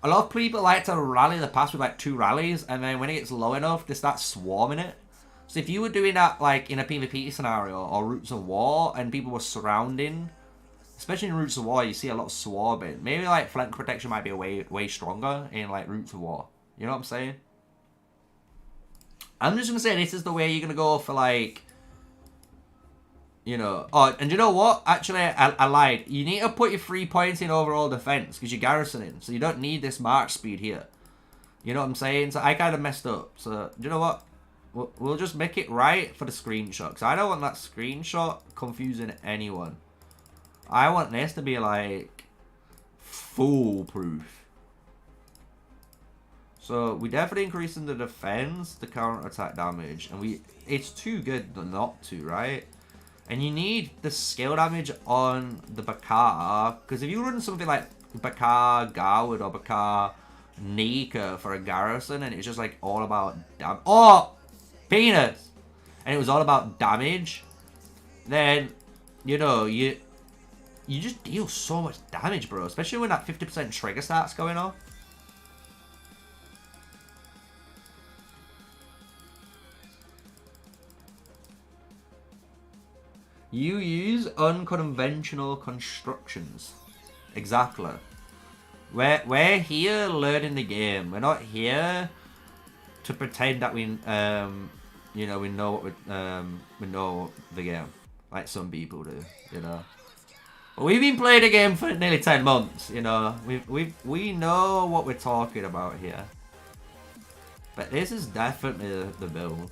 a lot of people like to rally the pass with, like, 2 rallies, and then when it gets low enough, they start swarming it. So if you were doing that, like, in a PvP scenario or Roots of War, and people were surrounding, especially in Roots of War, you see a lot of swarming. Maybe, like, flank protection might be way stronger in, like, Roots of War. You know what I'm saying? I'm just going to say this is the way you're going to go for, like, you know... Oh, and you know what? Actually, I lied. You need to put your 3 points in overall defense, because you're garrisoning. So you don't need this march speed here. You know what I'm saying? So I kind of messed up. So, do you know what? We'll just make it right for the screenshot. Because I don't want that screenshot confusing anyone. I want this to be, like, foolproof. So, we definitely increasing the defense, the counter-attack damage. And it's too good not to, right? And you need the skill damage on the Bakar. Because if you run something like Bakar Garwood or Bakar Nika for a garrison, and it's just, like, all about damage. Oh! Penis! And it was all about damage, then, you know, you just deal so much damage, bro. Especially when that 50% trigger starts going off. You use unconventional constructions. Exactly. We're here learning the game. We're not here to pretend that we you know, we know what we know the game, like some people do, you know. But we've been playing the game for nearly 10 months, you know. We know what we're talking about here. But this is definitely the build.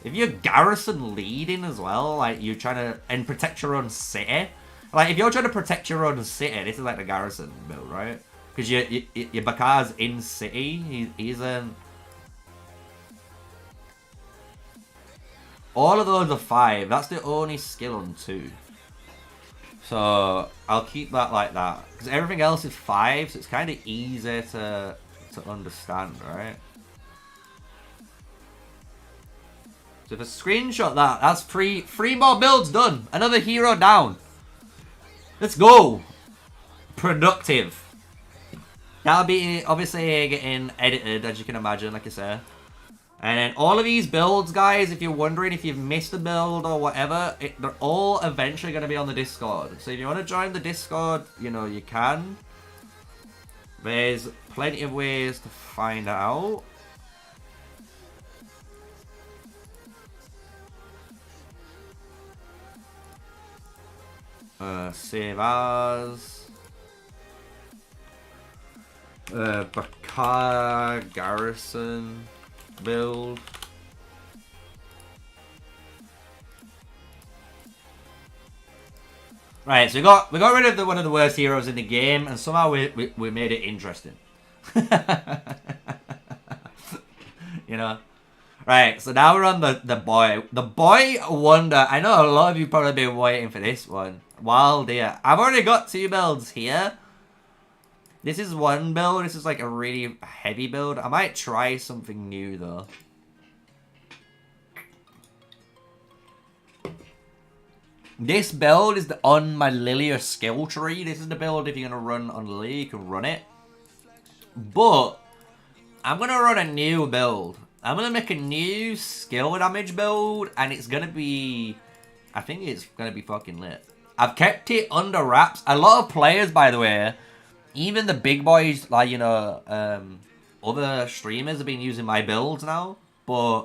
If you're garrison leading as well, like you're trying to and protect your own city, like if you're trying to protect your own city, this is like the garrison build, right? Because your Bakar's in city, he's in. All of those are 5. That's the only skill on 2. So I'll keep that like that. Because everything else is 5, so it's kind of easy to understand, right? So if I screenshot that's 3 more builds done. Another hero down. Let's go. Productive. That'll be obviously getting edited, as you can imagine, like I say. And then all of these builds, guys, if you're wondering if you've missed a build or whatever, they're all eventually going to be on the Discord. So if you want to join the Discord, you know, you can. There's plenty of ways to find out. Save as. Bakar Garrison build. Right, so we got rid of one of the worst heroes in the game, and somehow we made it interesting. You know. Right, so now we're on the boy. The boy wonder. I know a lot of you probably been waiting for this one. Wild Deer. I've already got 2 builds here. This is one build. This is like a really heavy build. I might try something new though. This build is on my Lilia skill tree. This is the build if you're going to run on Lilia, you can run it. But I'm going to run a new build. I'm going to make a new skill damage build, and it's going to be... I think it's going to be fucking lit. I've kept it under wraps. A lot of players, by the way, even the big boys, like, you know, other streamers have been using my builds now. But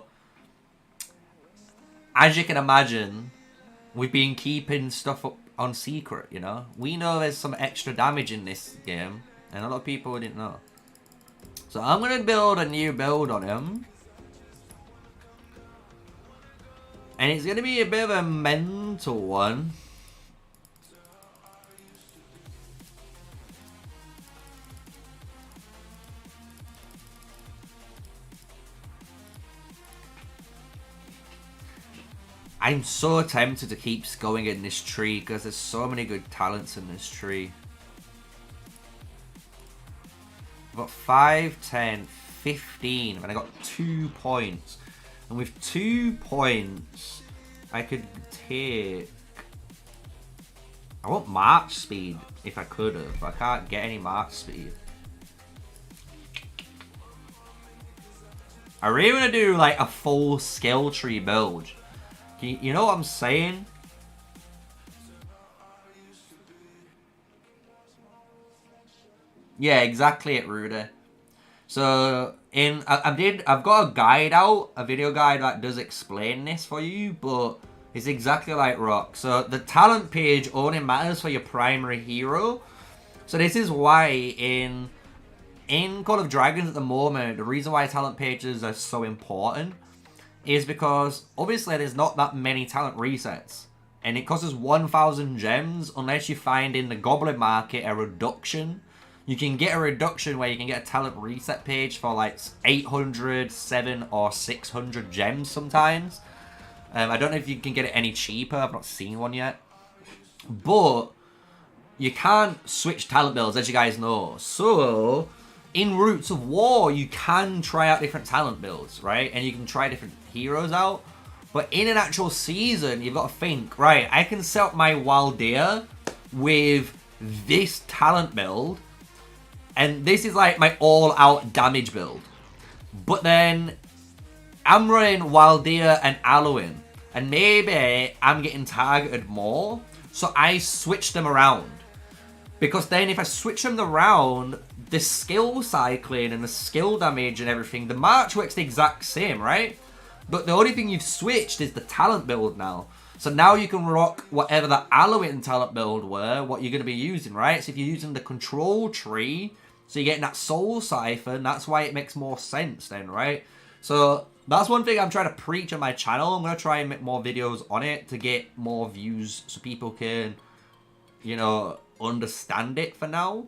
as you can imagine, we've been keeping stuff up on secret, you know. We know there's some extra damage in this game, and a lot of people didn't know. So I'm going to build a new build on him. And it's going to be a bit of a mental one. I'm so tempted to keep going in this tree because there's so many good talents in this tree. I've got 5, 10, 15, and I got 2 points. And with 2 points, I could take... I want March speed if I could have. I can't get any March speed. I really want to do like a full skill tree build. You know what I'm saying? Yeah, exactly it, Rudy. So I've got a guide out, a video guide that does explain this for you, but it's exactly like Rock. So the talent page only matters for your primary hero. So this is why in Call of Dragons at the moment, the reason why talent pages are so important is because obviously there's not that many talent resets. And it costs 1,000 gems unless you find in the Goblin Market a reduction. You can get a reduction where you can get a talent reset page for like 800, 700 or 600 gems sometimes. I don't know if you can get it any cheaper. I've not seen one yet. But you can't switch talent builds, as you guys know. So in Roots of War, you can try out different talent builds, right? And you can try different heroes out. But in an actual season, you've got to think, right, I can set up my Waldir with this talent build. And this is like my all-out damage build. But then I'm running Waldir and Alwyn. And maybe I'm getting targeted more. So I switch them around. Because then if I switch them around, the skill cycling and the skill damage and everything, the March works the exact same, right? But the only thing you've switched is the talent build now. So now you can rock whatever the Alwyn talent build were, what you're going to be using, right? So if you're using the control tree, so you're getting that soul siphon, that's why it makes more sense then, right? So that's one thing I'm trying to preach on my channel. I'm going to try and make more videos on it to get more views so people can, you know, understand it for now.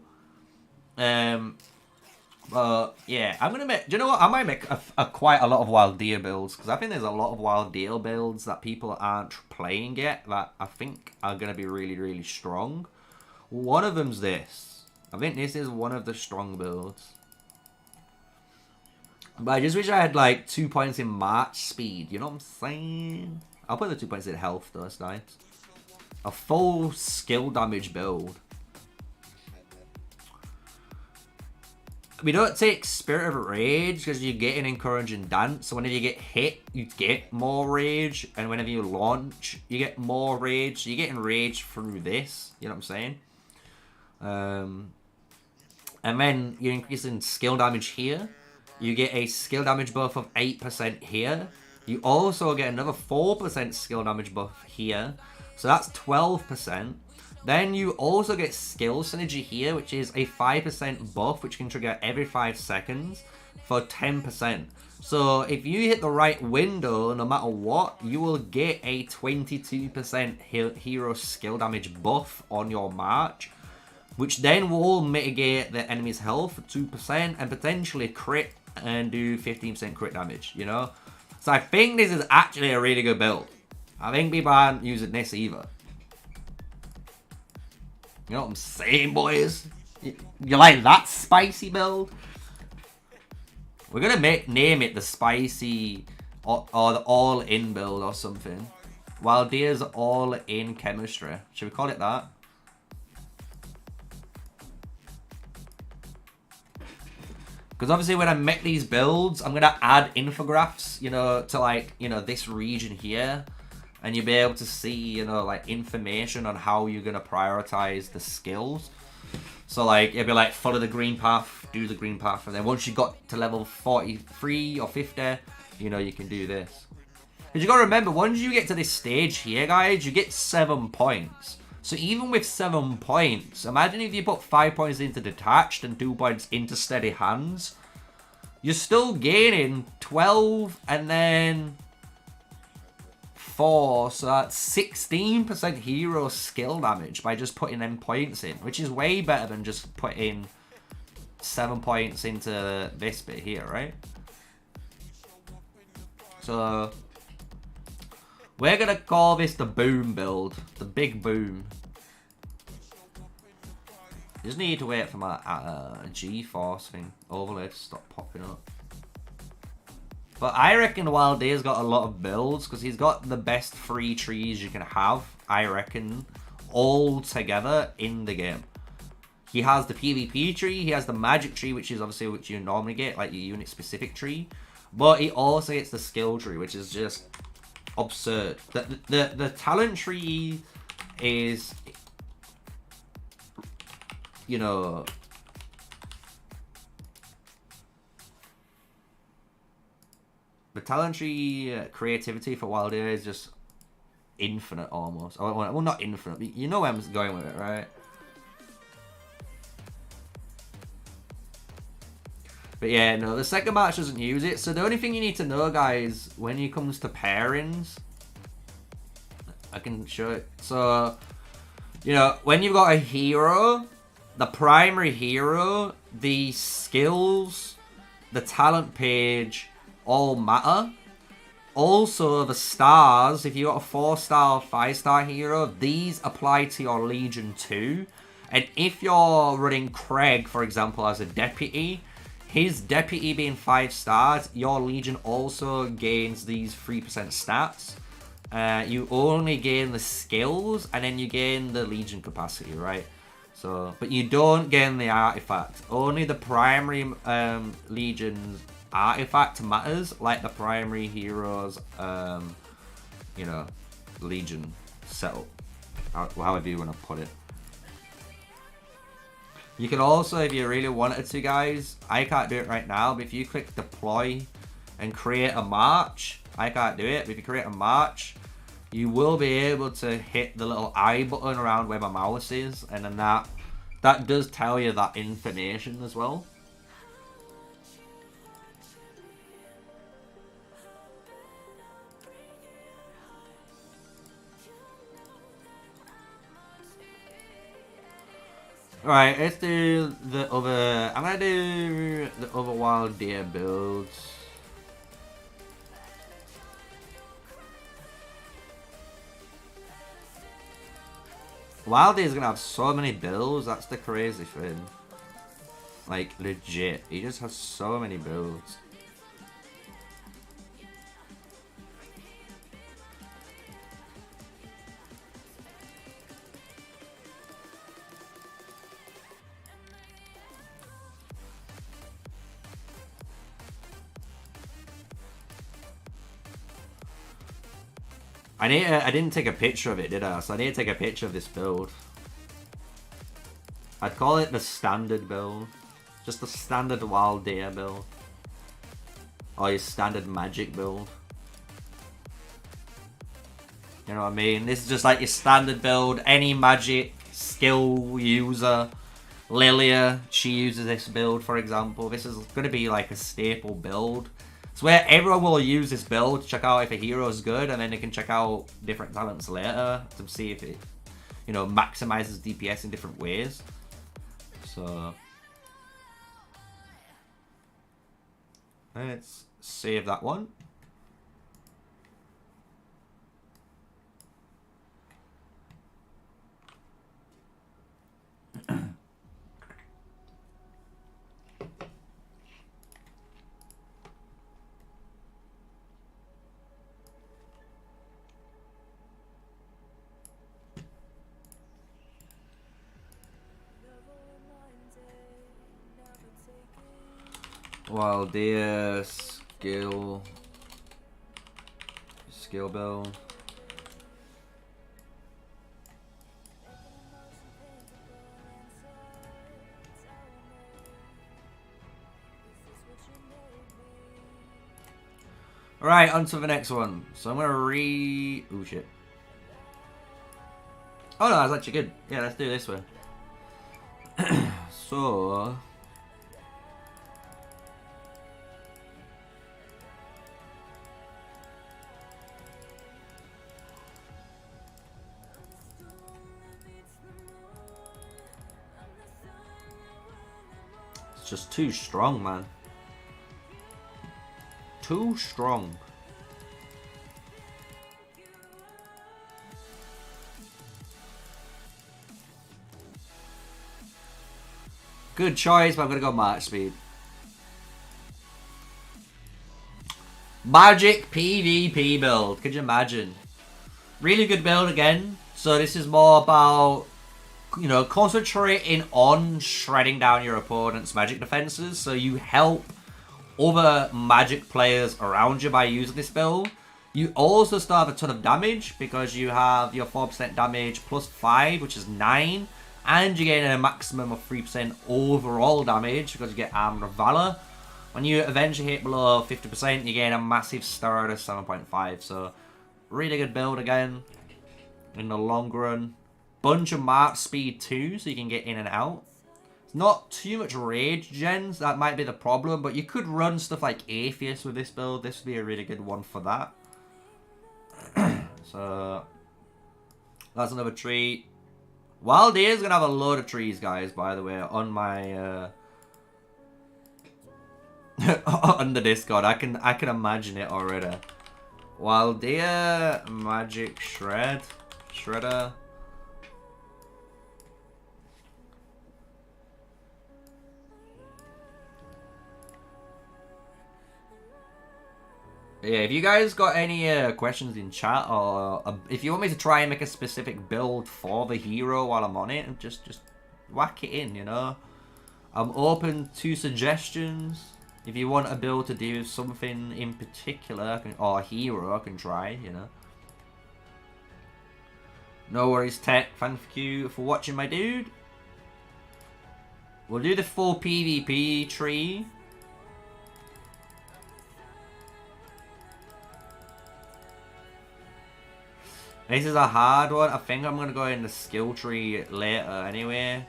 But yeah, I'm gonna make. Do you know what? I might make quite a lot of Waldir builds because I think there's a lot of Waldir builds that people aren't playing yet that I think are gonna be really, really strong. One of them's this. I think this is one of the strong builds. But I just wish I had like 2 points in March speed. You know what I'm saying? I'll put the 2 points in health though. That's nice. A full skill damage build. we don't take Spirit of Rage because you get an encouraging dance. So whenever you get hit, you get more rage. And whenever you launch, you get more rage. So you're getting rage through this. You know what I'm saying? And then you're increasing skill damage here. You get a skill damage buff of 8% here. You also get another 4% skill damage buff here. So that's 12%. Then you also get skill synergy here, which is a 5% buff, which can trigger every 5 seconds for 10%. So if you hit the right window, no matter what, you will get a 22% hero skill damage buff on your march, which then will mitigate the enemy's health for 2% and potentially crit and do 15% crit damage, you know? So I think this is actually a really good build. I think people aren't using this either. You know what I'm saying, boys? You like that spicy build? We're gonna name it the spicy or the all-in build or something. Waldea's all-in chemistry. Should we call it that? Because obviously when I make these builds, I'm gonna add infographics, you know, to like, you know, this region here. And you'll be able to see, you know, like information on how you're going to prioritize the skills. So like, it'll be like, follow the green path, do the green path. And then once you got to level 43 or 50, you know, you can do this. Because you got to remember, once you get to this stage here, guys, you get 7 points. So even with 7 points, imagine if you put 5 points into detached and 2 points into steady hands. You're still gaining 12 and then 4, so that's 16% hero skill damage by just putting them points in, which is way better than just putting 7 points into this bit here, right? So we're gonna call this the boom build, the big boom. Just need to wait for my G-Force thing overlay to stop popping up. But I reckon Waldea's got a lot of builds because he's got the best 3 trees you can have, I reckon, all together in the game. He has the PvP tree, he has the magic tree, which is obviously what you normally get, like your unit specific tree. But he also gets the skill tree, which is just absurd. The talent tree is, you know, the talent tree creativity for Waldea is just infinite almost. Well, not infinite, but you know where I'm going with it, right? But yeah, no, the second match doesn't use it. So the only thing you need to know, guys, when it comes to pairings, I can show it. So, you know, when you've got a hero, the primary hero, the skills, the talent page, all matter. Also, the stars, if you got a 4-star or 5-star hero, these apply to your Legion too. And if you're running Craig, for example, as a deputy, his deputy being 5 stars, your Legion also gains these 3% stats. You only gain the skills, and then you gain the Legion capacity, right? So, but you don't gain the artifact. Only the primary Legion's artifact matters, like the primary hero's, you know, Legion setup. However you want to put it. You can also, if you really wanted to, guys, I can't do it right now, but if you click deploy and create a march, I can't do it, but if you create a march, you will be able to hit the little I button around where my mouse is, and then that does tell you that information as well. Alright, let's do the other... I'm gonna do the other Waldea builds. Waldea's gonna have so many builds, that's the crazy thing. Like, legit. He just has so many builds. I didn't take a picture of it, did I? So I need to take a picture of this build. I'd call it the standard build. Just the standard Wild Deer build. Or your standard magic build. You know what I mean? This is just like your standard build. Any magic skill user. Lilia, she uses this build, for example. This is going to be like a staple build. It's where everyone will use this build to check out if a hero is good, and then they can check out different talents later to see if it, you know, maximizes DPS in different ways. So let's save that one. Wild Deer skill build. Alright, on to the next one. So I'm gonna oh shit. Oh no, that's actually good. Yeah, let's do this one. So it's just too strong, man. Too strong. Good choice, but I'm gonna go March Speed. Magic PvP build. Could you imagine? Really good build again. So this is more about, you know, concentrating on shredding down your opponent's magic defenses. So you help other magic players around you by using this build. You also still have a ton of damage because you have your 4% damage plus 5, which is 9. And you get a maximum of 3% overall damage because you get Armor of Valor. When you eventually hit below 50%, you gain a massive star to 7.5. So, really good build again in the long run. Bunch of March Speed too, so you can get in and out. Not too much rage gens, that might be the problem, but you could run stuff like Atheist with this build. This would be a really good one for that. So, that's another tree. Wild Deer is going to have a load of trees, guys, by the way, on my, on the Discord. I can imagine it already. Wild Deer, Magic Shredder. Yeah, if you guys got any questions in chat, or if you want me to try and make a specific build for the hero while I'm on it, just whack it in, you know. I'm open to suggestions. If you want a build to do something in particular, or a hero, I can try, you know. No worries, Tech. Thank you for watching, my dude. We'll do the full PvP tree. This is a hard one. I think I'm going to go in the skill tree later anyway.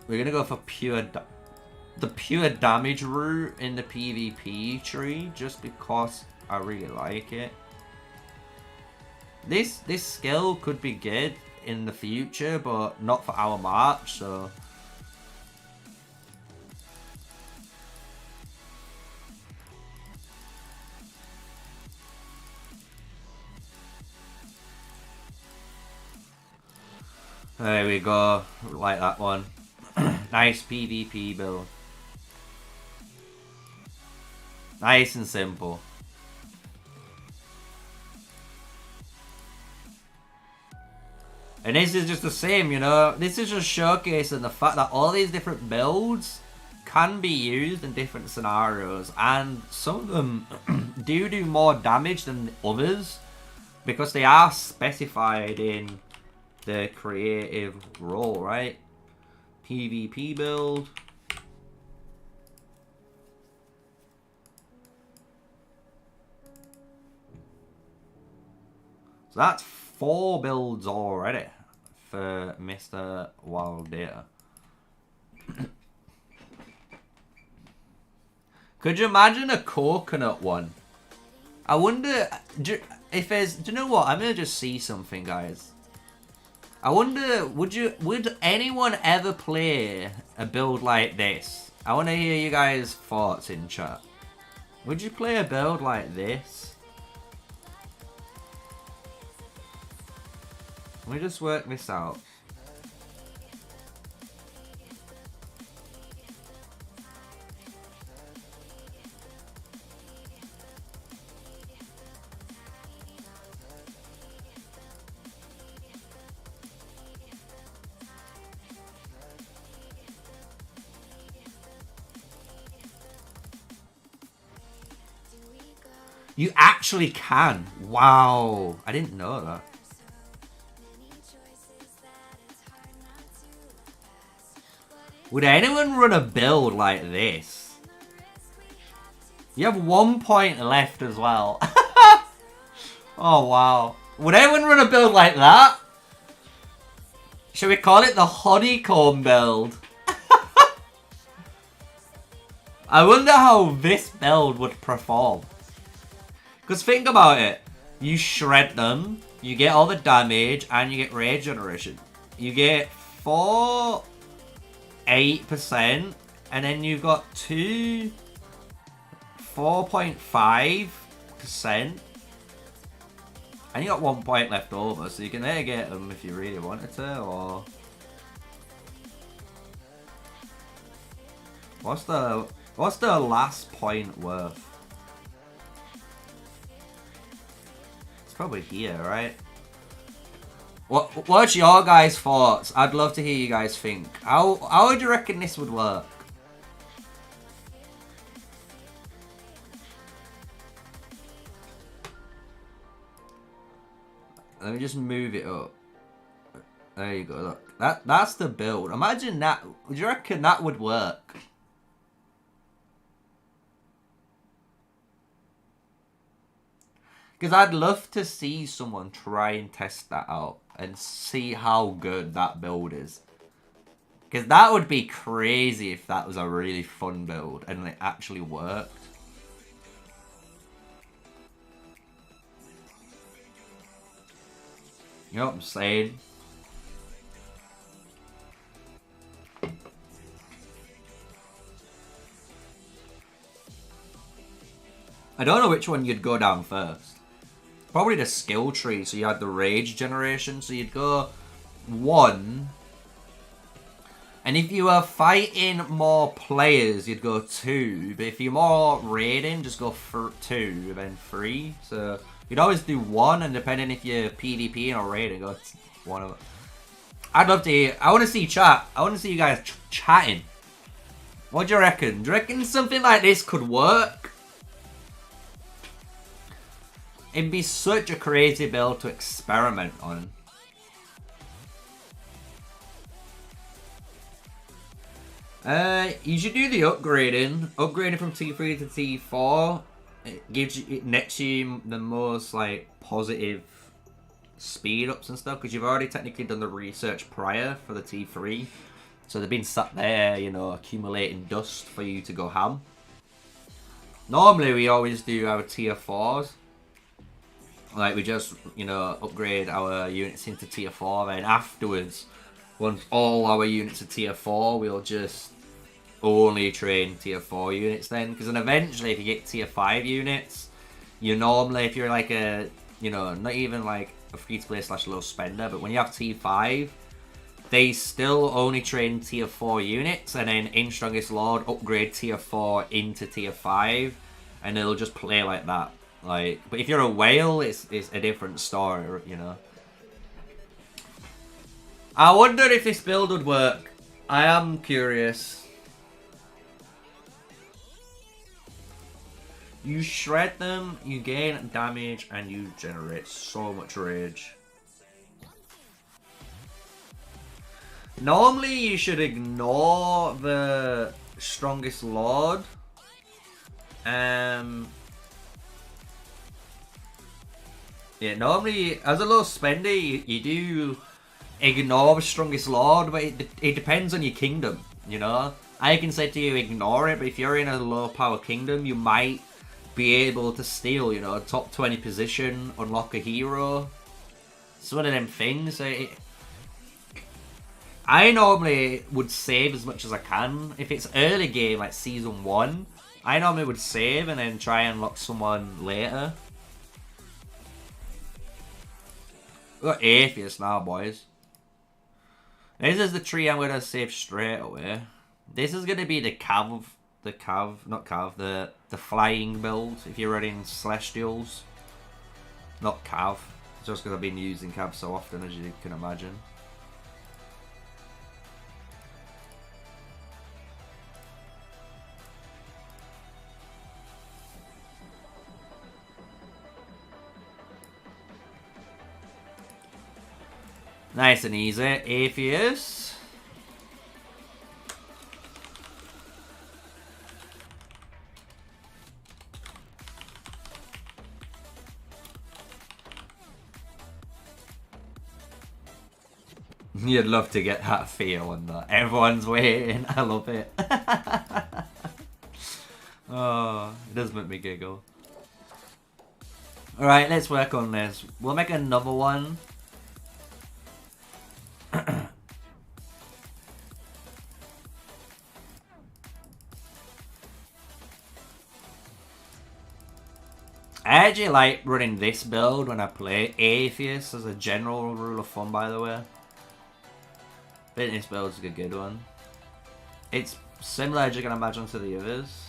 We're going to go for the pure damage route in the PvP tree just because I really like it. This skill could be good in the future, but not for our March, so... There we go, like that one. Nice PvP build. Nice and simple. And this is just the same, you know. This is just showcasing the fact that all these different builds can be used in different scenarios. And some of them do more damage than others. Because they are specified in the creative role, right? PvP build. So that's 4 builds already for Mr. Wild Data. Could you imagine a coconut one? I wonder if there's... Do you know what? I'm going to just see something, guys. I wonder, would anyone ever play a build like this? I want to hear you guys' thoughts in chat. Would you play a build like this? Let me just work this out. You actually can. Wow. I didn't know that. Would anyone run a build like this? You have 1 point left as well. Oh, wow. Would anyone run a build like that? Should we call it the honeycomb build? I wonder how this build would perform. Because think about it. You shred them, you get all the damage, and you get rage generation. You get 8%, and then you've got 4.5%. And you got 1 point left over, so you can either get them if you really wanted to, or... What's the last point worth? Probably here, right? What's your guys' thoughts? I'd love to hear you guys think. How would you reckon this would work? Let me just move it up. There you go. Look, that's the build. Imagine that. Would you reckon that would work? Because I'd love to see someone try and test that out and see how good that build is. Because that would be crazy if that was a really fun build and it actually worked. You know what I'm saying? I don't know which one you'd go down first. Probably the skill tree, so you had the rage generation, so you'd go 1. And if you were fighting more players, you'd go 2. But if you're more raiding, just go for 2, then 3. So you'd always do 1, and depending if you're PvP or raiding, go 1 of it. I'd love to hear. I want to see chat. I want to see you guys chatting. What do you reckon? Do you reckon something like this could work? It'd be such a crazy build to experiment on. You should do the upgrading. Upgrading from T3 to T4. It nets you the most like positive speed ups and stuff, because you've already technically done the research prior for the T3. So they've been sat there, you know, accumulating dust for you to go ham. Normally we always do our tier 4s. Like, we just, you know, upgrade our units into tier 4, and afterwards, once all our units are tier 4, we'll just only train tier 4 units then. Because then eventually, if you get tier 5 units, you normally, if you're like a, you know, not even like a free-to-play / low spender, but when you have tier 5, they still only train tier 4 units, and then in Strongest Lord, upgrade tier 4 into tier 5, and it'll just play like that. Like, but if you're a whale, it's a different story, you know. I wonder if this build would work. I am curious. You shred them, you gain damage, and you generate so much rage. Normally, you should ignore the strongest lord. Yeah, normally, as a low spender, you do ignore the strongest lord, but it depends on your kingdom, you know? I can say to you, ignore it, but if you're in a low power kingdom, you might be able to steal, you know, top 20 position, unlock a hero. It's one of them things. I normally would save as much as I can. If it's early game, like Season 1, I normally would save and then try and unlock someone later. We've got Atheist now, boys. This is the tree I'm going to save straight away. This is going to be the flying build if you're running Celestials. Not Cav. Just because I've been using Cav so often, as you can imagine. Nice and easy. Atheist. You'd love to get that feel and that. Everyone's waiting. I love it. Oh, it does make me giggle. Alright, let's work on this. We'll make another one. I actually like running this build when I play Atheist as a general rule of thumb, by the way. I think this build's a good one. It's similar, as you can imagine, to the others.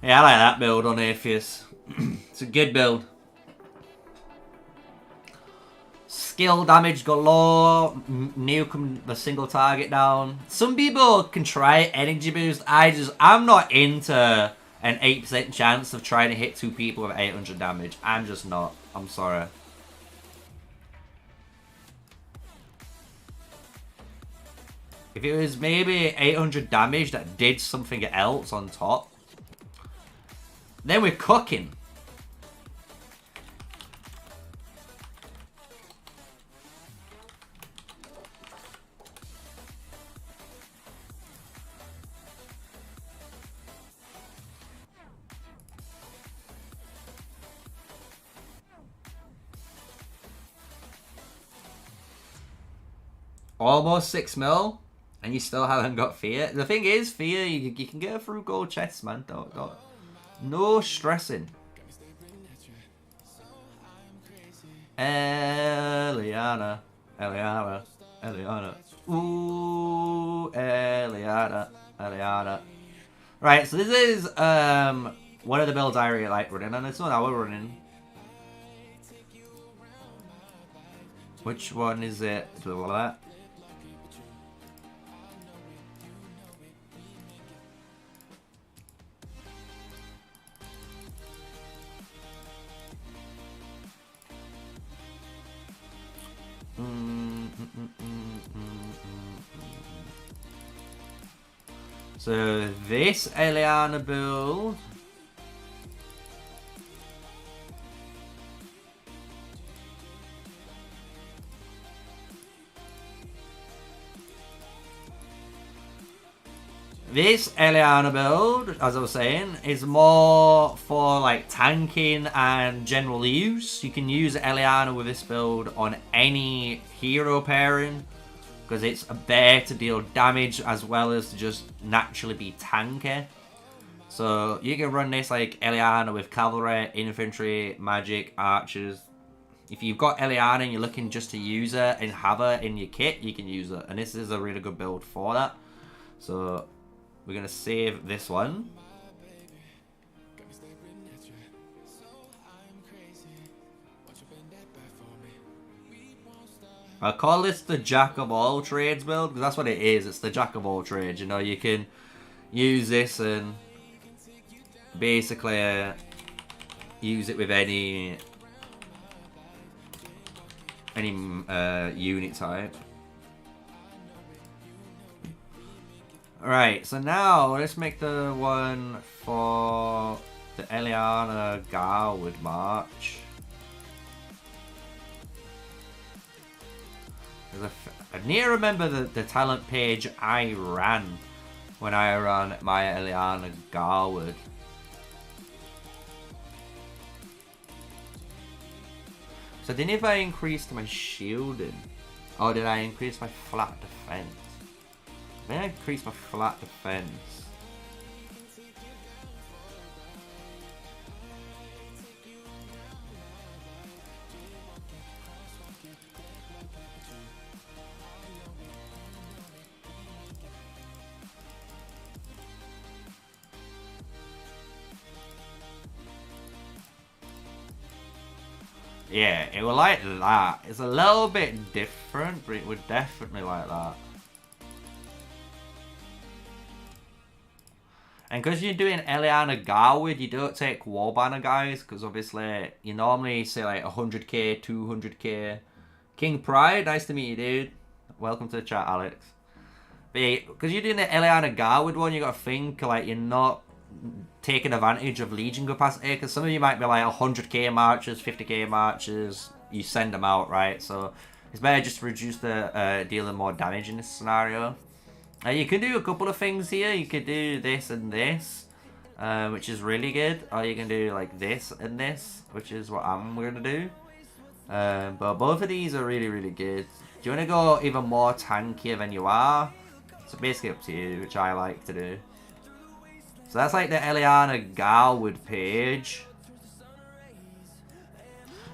Yeah, I like that build on Atheist. It's a good build. Skill damage galore, nuke the single target down. Some people can try energy boost. I'm not into an 8% chance of trying to hit 2 people with 800 damage. I'm just not. I'm sorry. If it was maybe 800 damage that did something else on top, then we're cooking. Almost 6 mil, and you still haven't got fear. The thing is, fear, you can get through gold chests, man. Don't. No stressing. Eliana. Ooh, Eliana. Right, so this is one of the builds I really like running, and it's not how we're running. Which one is it? Blah, blah. So this Eliana build. This Eliana build, as I was saying, is more for like tanking and general use. You can use Eliana with this build on any hero pairing, because it's there to deal damage as well as to just naturally be tanky. So you can run this like Eliana with cavalry, infantry, magic, archers. If you've got Eliana and you're looking just to use her and have her in your kit, you can use her. And this is a really good build for that. So we're going to save this one. I call this the jack of all trades build, because that's what it is. It's the jack of all trades. You know, you can use this and basically use it with any unit type. Alright, so now let's make the one for the Eliana Garwood March. I need to remember the talent page I ran when I ran my Eliana Garwood. So didn't if I increased my shielding? Or did I increase my flat defense? I think I increased my flat defense. Yeah, it was like that. It's a little bit different, but it would definitely like that. And because you're doing Eliana Garwood, you don't take Warbanner guys, because obviously you normally say like 100k, 200k. King Pride, nice to meet you, dude. Welcome to the chat, Alex. But yeah, because you're doing the Eliana Garwood one, you got to think like you're not taking advantage of Legion capacity, because some of you might be like 100k marches, 50k marches, you send them out, right? So it's better just to reduce the dealing more damage in this scenario. You can do a couple of things here. You could do this and this, which is really good, or you can do like this and this, which is what I'm going to do. But both of these are really, really good. Do you want to go even more tankier than you are? It's basically up to you, which I like to do. So that's like the Eliana Garwood page.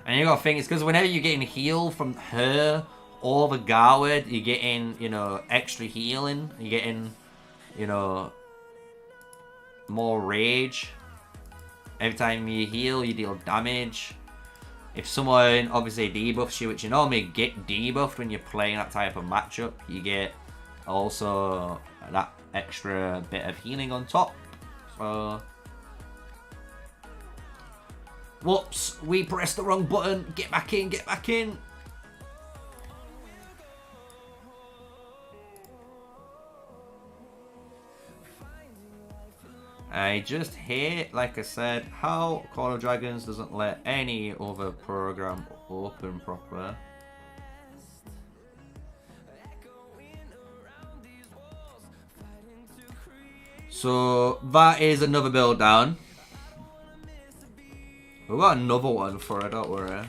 And you gotta think, it's because whenever you're getting heal from her or the Garwood, you're getting, you know, extra healing. You're getting, you know, more rage. Every time you heal, you deal damage. If someone obviously debuffs you, which you normally get debuffed when you're playing that type of matchup, you get also that extra bit of healing on top. So, whoops, we pressed the wrong button. Get back in, get back in. I just hate, like I said, how Call of Dragons doesn't let any other program open properly. So that is another build down. We've got another one for it, don't worry.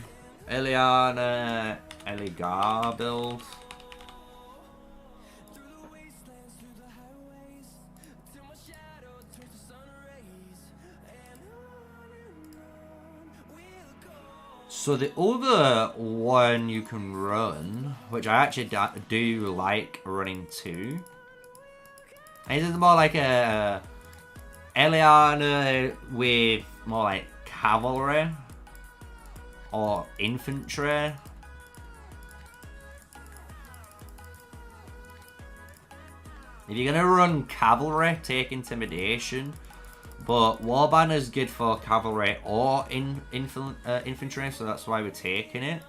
Eliana Eligar build. So the other one you can run, which I actually do like running too. And this is more like a Eliana with more like cavalry or infantry. If you're gonna run cavalry, take intimidation. But Warbanner is good for cavalry or infantry, so that's why we're taking it.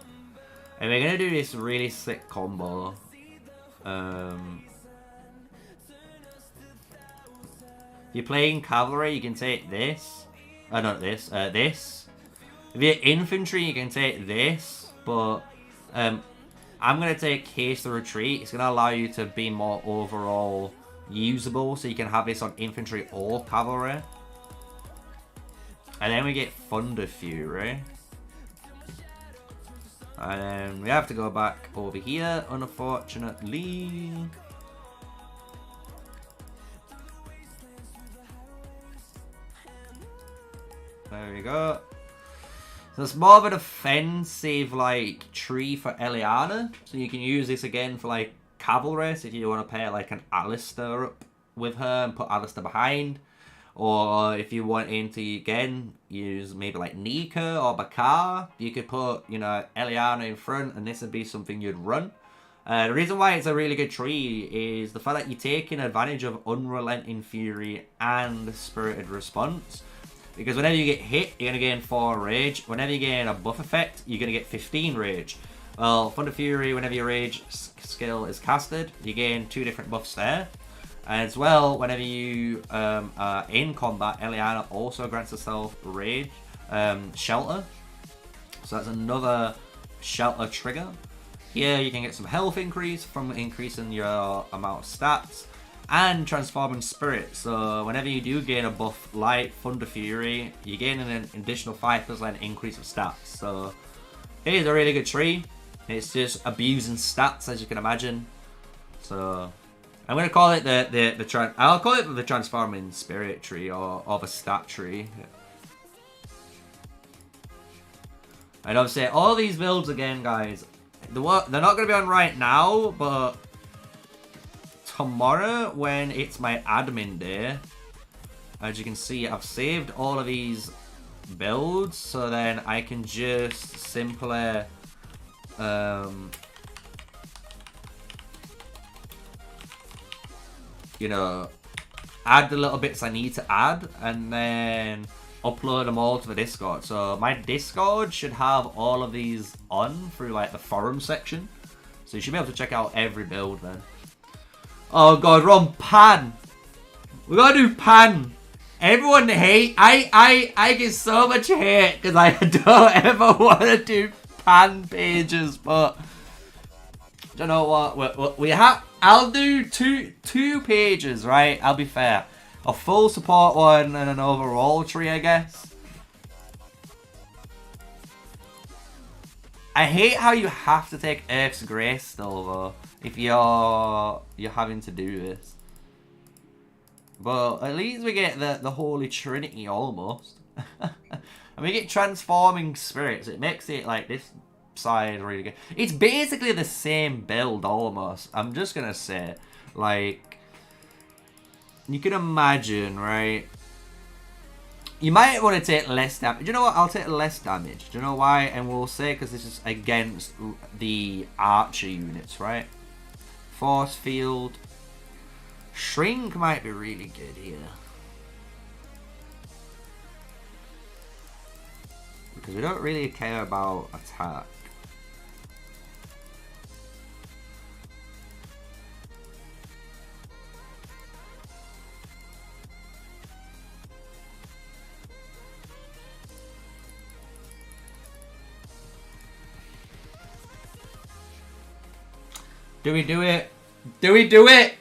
And we're gonna do this really sick combo. If you're playing cavalry, you can take this. Not this. This. If you're infantry, you can take this. But I'm gonna take Haste the Retreat. It's gonna allow you to be more overall usable, so you can have this on infantry or cavalry. And then we get Thunder Fury. And then we have to go back over here, unfortunately. There we go. So it's more of an offensive like tree for Eliana. So you can use this again for like cavalry, so if you want to pair like an Alistair up with her and put Alistair behind. Or if you want to, again, use maybe like Nika or Bakar, you could put, you know, Eliana in front, and this would be something you'd run. The reason why it's a really good tree is the fact that you're taking advantage of Unrelenting Fury and Spirited Response. Because whenever you get hit, you're going to gain 4 rage. Whenever you gain a buff effect, you're going to get 15 rage. Well, Thunder Fury, whenever your rage skill is casted, you gain 2 different buffs there. As well, whenever you are in combat, Eliana also grants herself rage, shelter. So that's another shelter trigger. Here you can get some health increase from increasing your amount of stats. And transforming spirit. So whenever you do gain a buff like Thunder Fury, you gain an additional 5% increase of stats. So it is a really good tree. It's just abusing stats, as you can imagine. So I'm gonna call it I'll call it the transforming spirit tree or the stat tree. And obviously all these builds again, guys, they're not gonna be on right now, but tomorrow when it's my admin day, as you can see, I've saved all of these builds, so then I can just simply you know, add the little bits I need to add, and then upload them all to the Discord. So my Discord should have all of these on through like the forum section, so you should be able to check out every build then. Oh god, we're on Pan. We gotta do Pan. Everyone hate. I get so much hate because I don't ever want to do Pan pages, but you know what? We have. I'll do two pages, right? I'll be fair. A full support one and an overall tree, I guess. I hate how you have to take Earth's Grace still, though, if you're having to do this. But at least we get the Holy Trinity almost. And we get Transforming Spirits. It makes it like this side really good. It's basically the same build almost. I'm just gonna say, like, you can imagine, right? You might want to take less damage. You know what? I'll take less damage. Do you know why? And we'll say because this is against the archer units, right? Force field. Shrink might be really good here. Because we don't really care about attack. Do we do it? Do we do it?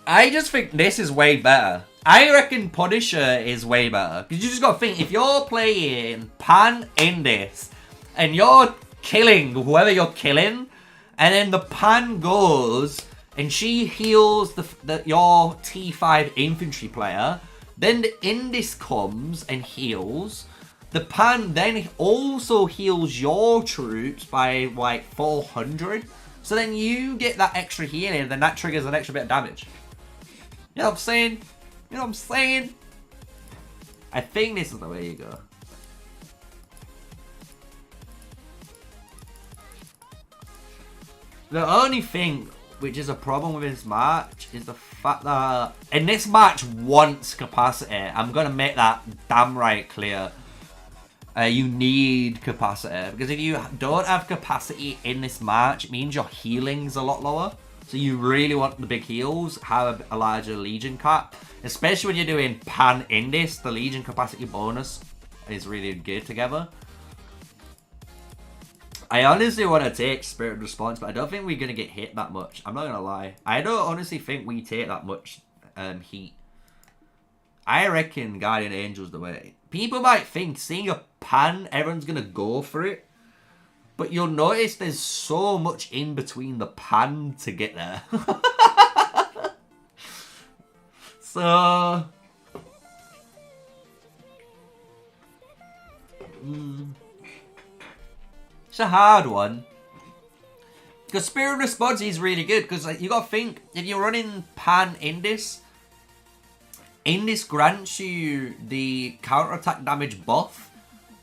I just think this is way better. I reckon Punisher is way better. Because you just got to think, if you're playing Pan in this, and you're killing whoever you're killing, and then the Pan goes, and she heals your T5 infantry player, then the Indis comes and heals. The Pan then also heals your troops by like 400. So then you get that extra healing, and then that triggers an extra bit of damage. You know what I'm saying? You know what I'm saying? I think this is the way you go. The only thing which is a problem with this match is the fact that in this match wants capacity. I'm going to make that damn right clear. You need capacity, because if you don't have capacity in this match, it means your healing's a lot lower. So you really want the big heals, have a larger Legion cap, especially when you're doing Pan in this. The Legion capacity bonus is really good together. I honestly want to take Spirit Response, but I don't think we're going to get hit that much. I'm not going to lie. I don't honestly think we take that much heat. I reckon Guardian Angel's the way. People might think, seeing a Pan, everyone's going to go for it. But you'll notice there's so much in between the Pan to get there. So... It's a hard one. Because Spirit Response is really good, because like, you got to think, if you're running Pan Indis grants you the counter-attack damage buff,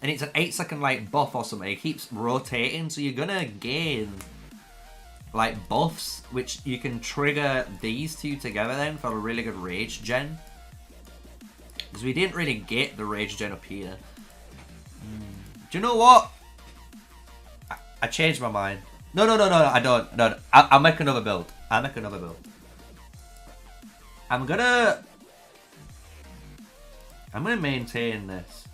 and it's an 8-second like buff or something. It keeps rotating, so you're gonna gain like buffs, which you can trigger these two together then for a really good rage gen. Because we didn't really get the rage gen up here. Do you know what? I changed my mind. No, I don't. No, I'll make another build. I'm gonna maintain this.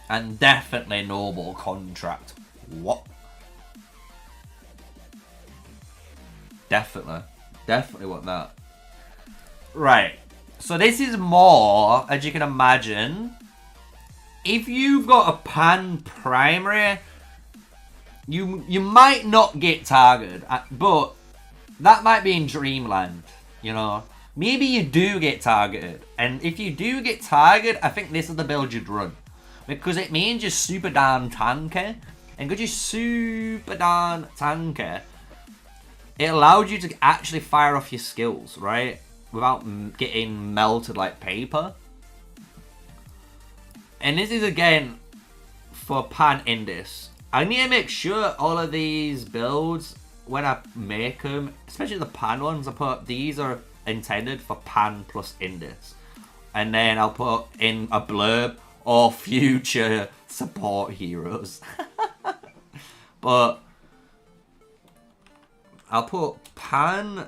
And definitely Noble Contract. What? Definitely want that. Right. So this is more, as you can imagine, if you've got a Pan primary, you might not get targeted, but that might be in Dreamland, you know. Maybe you do get targeted, and if you do get targeted, I think this is the build you'd run. Because it means you're super darn tanky, and because you're super darn tanky, it allowed you to actually fire off your skills, right? Without getting melted like paper. And this is again for Pan Indis. I need to make sure all of these builds, when I make them, especially the Pan ones, I put these are intended for Pan plus Indis. And then I'll put in a blurb or future support heroes. But I'll put Pan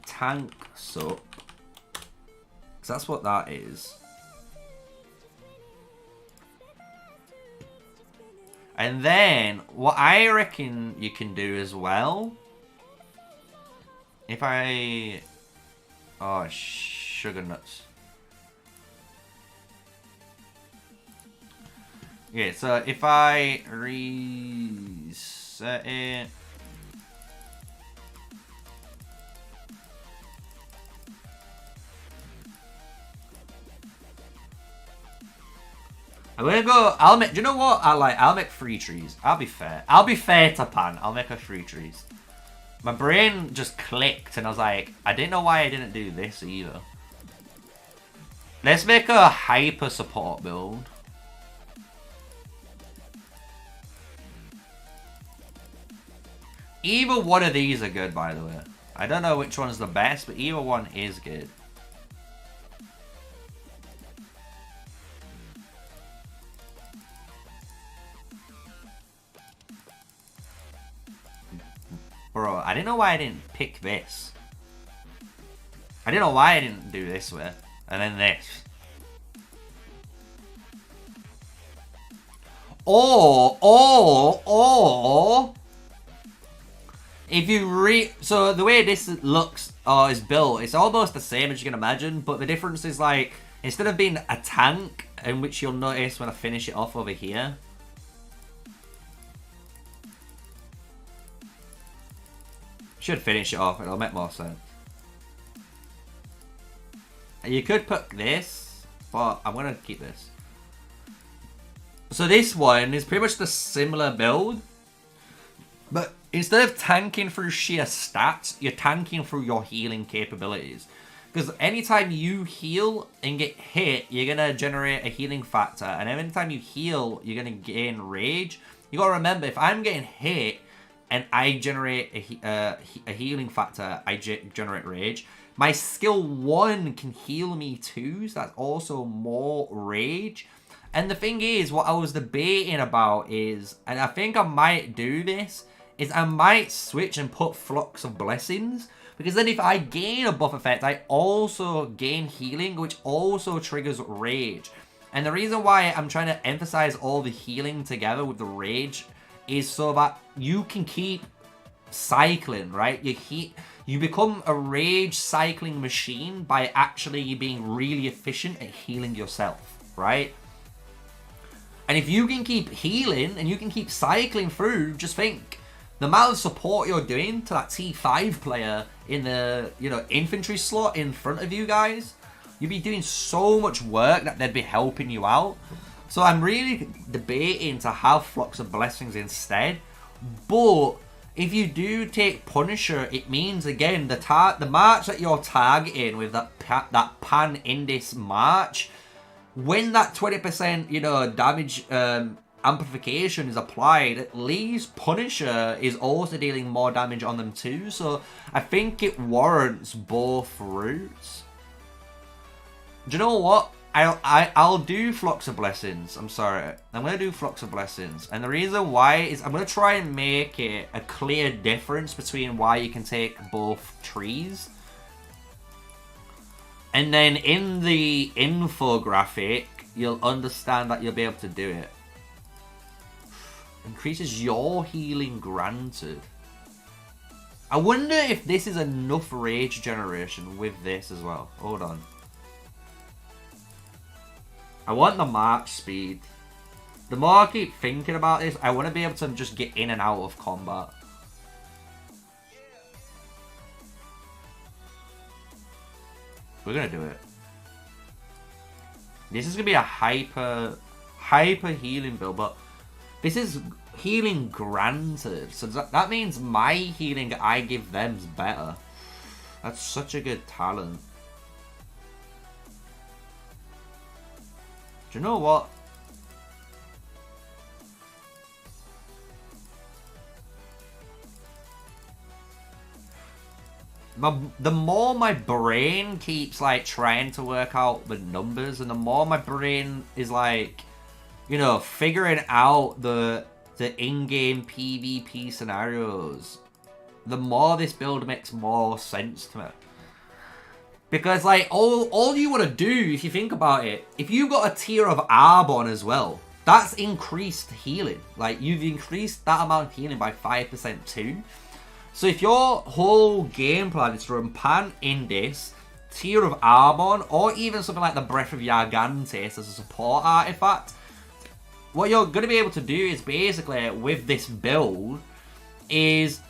Tank Sup, because that's what that is. And then, what I reckon you can do as well, if I... Oh, sugar nuts. Yeah, so if I reset it... I'm gonna go, do you know what I'll make 3 trees. I'll be fair to Pan. I'll make a 3 trees. My brain just clicked and I was like, I didn't know why I didn't do this either. Let's make a hyper support build. Either one of these are good, by the way. I don't know which one's the best, but either one is good. Bro, I didn't know why I didn't pick this. I didn't know why I didn't do this way. And then this. Or if you so the way this looks or is built, it's almost the same as you can imagine, but the difference is like, instead of being a tank, in which you'll notice when I finish it off over here, should finish it off, it'll make more sense. You could put this, but I'm gonna keep this. So this one is pretty much the similar build, but instead of tanking through sheer stats, you're tanking through your healing capabilities. Because anytime you heal and get hit, you're gonna generate a healing factor, and every time you heal, you're gonna gain rage. You gotta remember, if I'm getting hit and I generate a healing factor, I generate rage. My skill 1 can heal me too, so that's also more rage. And the thing is, what I was debating about is, and I think I might do this, is I might switch and put Flux of Blessings. Because then if I gain a buff effect, I also gain healing, which also triggers rage. And the reason why I'm trying to emphasize all the healing together with the rage is so that you can keep cycling, right? You become a rage cycling machine by actually being really efficient at healing yourself, right? And if you can keep healing and you can keep cycling through, just think, the amount of support you're doing to that T5 player in the, infantry slot in front of you guys, you'd be doing so much work that they'd be helping you out. So I'm really debating to have Flux of Blessings instead, But if you do take Punisher, it means again the march that you're targeting with that Pan Indis march, when that 20% damage amplification is applied, at least Punisher is also dealing more damage on them too. So I think it warrants both routes. Do you know what? I'll do Flux of Blessings. I'm sorry. I'm going to do Flux of Blessings. And the reason why is I'm going to try and make it a clear difference between why you can take both trees. And then in the infographic, you'll understand that you'll be able to do it. Increases your healing granted. I wonder if this is enough rage generation with this as well. Hold on. I want the march speed. The more I keep thinking about this, I want to be able to just get in and out of combat. We're going to do it. This is going to be a hyper healing build, but this is healing granted. So that means my healing I give them is better. That's such a good talent. Do you know what? The more my brain keeps like trying to work out the numbers, and the more my brain is like, figuring out the in-game PvP scenarios, the more this build makes more sense to me. Because, like, all you want to do, if you think about it, if you've got a tier of Arbonne as well, that's increased healing. Like, you've increased that amount of healing by 5% too. So if your whole game plan is to run Pan Indis, tier of Arbonne, or even something like the Breath of Yargantes as a support artifact, what you're going to be able to do is basically, with this build, is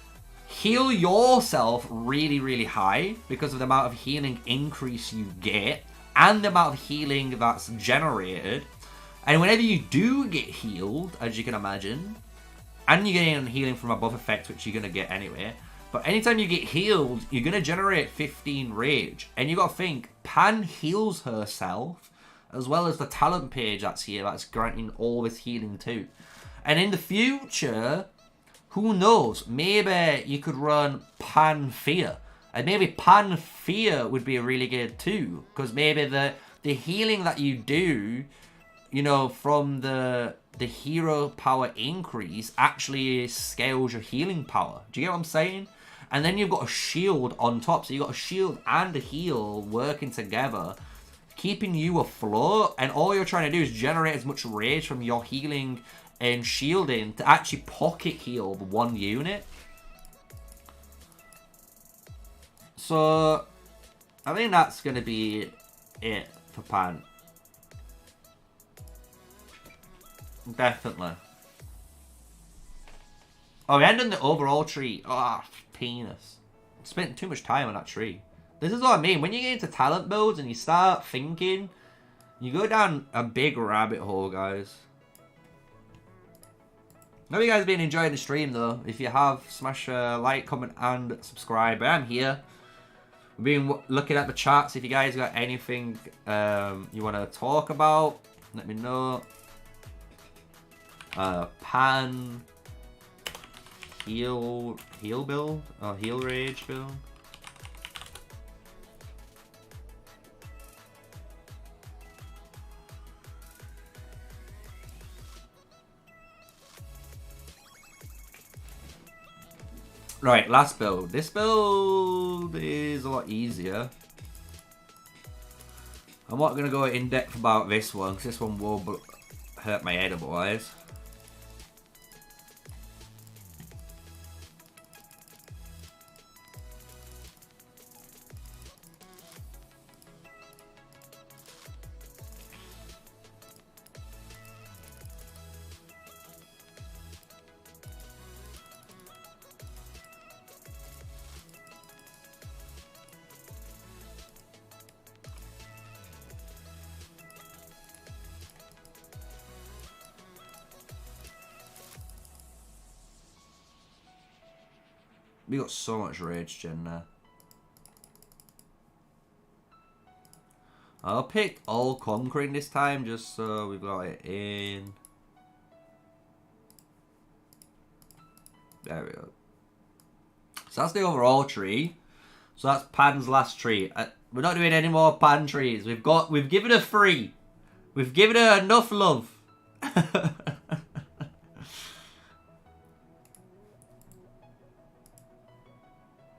heal yourself really, really high because of the amount of healing increase you get and the amount of healing that's generated. And whenever you do get healed, as you can imagine, and you're getting healing from above effects, which you're going to get anyway, but anytime you get healed, you're going to generate 15 rage. And you got to think, Pan heals herself, as well as the talent page that's here, that's granting all this healing too. And in the future, who knows? Maybe you could run Pan Fear. And maybe Pan Fear would be really good too. Because maybe the healing that you do, from the hero power increase actually scales your healing power. Do you get what I'm saying? And then you've got a shield on top. So you've got a shield and a heal working together, keeping you afloat. And all you're trying to do is generate as much rage from your healing and shielding to actually pocket heal the one unit. So I think that's going to be it for Pan. Definitely. Oh, we ended the overall tree. Ah, penis. Spent too much time on that tree. This is what I mean. When you get into talent builds and you start thinking, you go down a big rabbit hole, guys. Hope you guys have been enjoying the stream, though. If you have, smash a like, comment, and subscribe. I'm here. We've been looking at the charts. If you guys got anything you want to talk about, let me know. Pan heal build, heal rage build. Right, last build. This build is a lot easier. I'm not going to go in depth about this one, because this one will hurt my head otherwise. We got so much rage gen there. I'll pick all conquering this time just so we've got it in. There we go. So that's the overall tree. So that's Pan's last tree. We're not doing any more Pan trees. We've given her 3. We've given her enough love.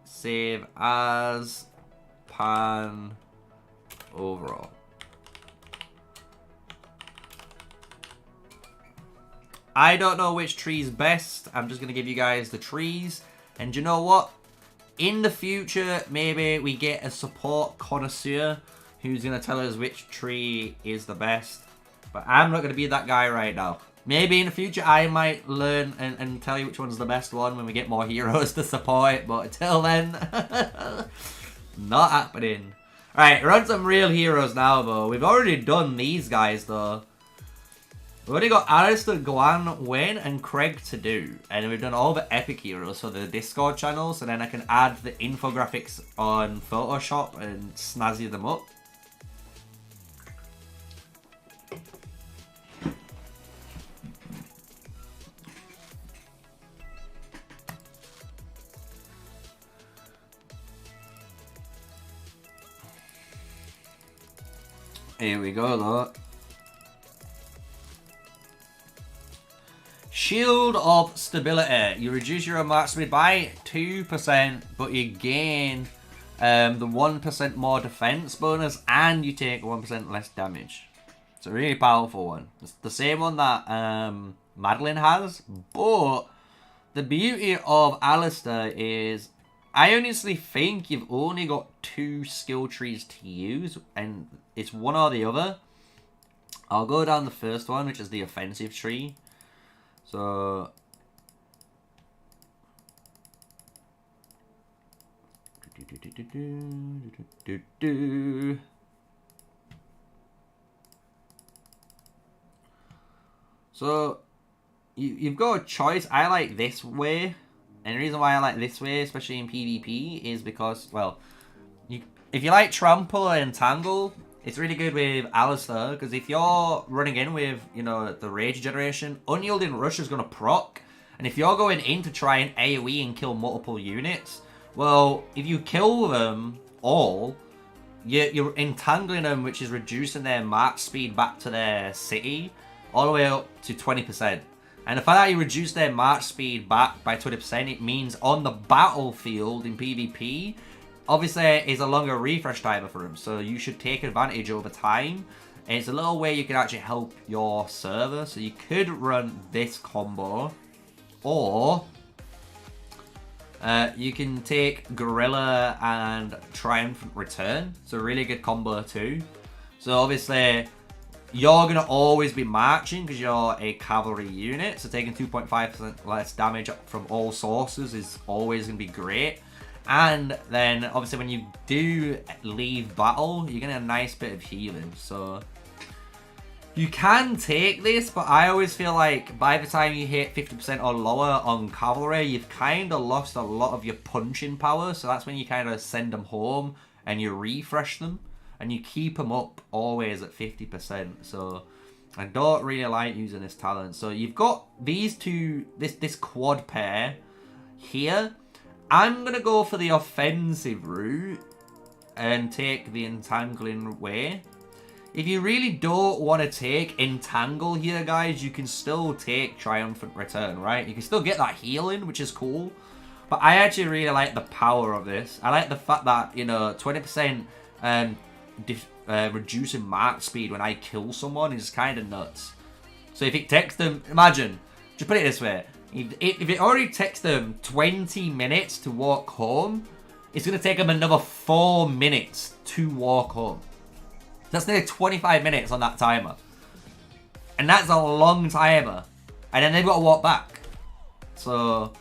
Save as Pan overall. I don't know which tree is best. I'm just going to give you guys the trees. And you know what? In the future, maybe we get a support connoisseur who's going to tell us which tree is the best. But I'm not going to be that guy right now. Maybe in the future I might learn and tell you which one's the best one when we get more heroes to support it. But until then, not happening. Alright, we're on some real heroes now though. We've already done these guys though. We've already got Alistair, Guan, Wayne, and Craig to do. And we've done all the epic heroes for the Discord channel. So then I can add the infographics on Photoshop and snazzy them up. Here we go though. Shield of Stability. You reduce your march speed by 2%, but you gain the 1% more defense bonus, and you take 1% less damage. It's a really powerful one. It's the same one that Madeline has, but the beauty of Alistair is I honestly think you've only got 2 skill trees to use, and it's one or the other. I'll go down the first one, which is the offensive tree. So So you've got a choice. I like this way. And the reason why I like this way, especially in PvP, is because, well, if you like Trample or Entangle, it's really good with Alistair, because if you're running in with, you know, the Rage Generation, Unyielding Rush is going to proc, and if you're going in to try and AoE and kill multiple units, well, if you kill them all, you're entangling them, which is reducing their march speed back to their city, all the way up to 20%. And the fact that you reduce their march speed back by 20%, it means on the battlefield in PvP, obviously it's a longer refresh timer for them, so you should take advantage over time. And it's a little way you can actually help your server. So you could run this combo, or you can take Gorilla and Triumphant Return. It's a really good combo too. So obviously you're going to always be marching because you're a cavalry unit. So taking 2.5% less damage from all sources is always going to be great. And then obviously when you do leave battle, you're getting a nice bit of healing. So you can take this, but I always feel like by the time you hit 50% or lower on cavalry, you've kind of lost a lot of your punching power. So that's when you kind of send them home and you refresh them. And you keep them up always at 50%. So I don't really like using this talent. So you've got these two, this quad pair here. I'm going to go for the offensive route and take the Entangling way. If you really don't want to take Entangle here, guys, you can still take Triumphant Return, right? You can still get that healing, which is cool. But I actually really like the power of this. I like the fact that, you know, 20% reducing march speed when I kill someone is kind of nuts. So if it takes them, imagine, just put it this way, if it already takes them 20 minutes to walk home, it's going to take them another 4 minutes to walk home. That's nearly 25 minutes on that timer. And that's a long timer. And then they've got to walk back. So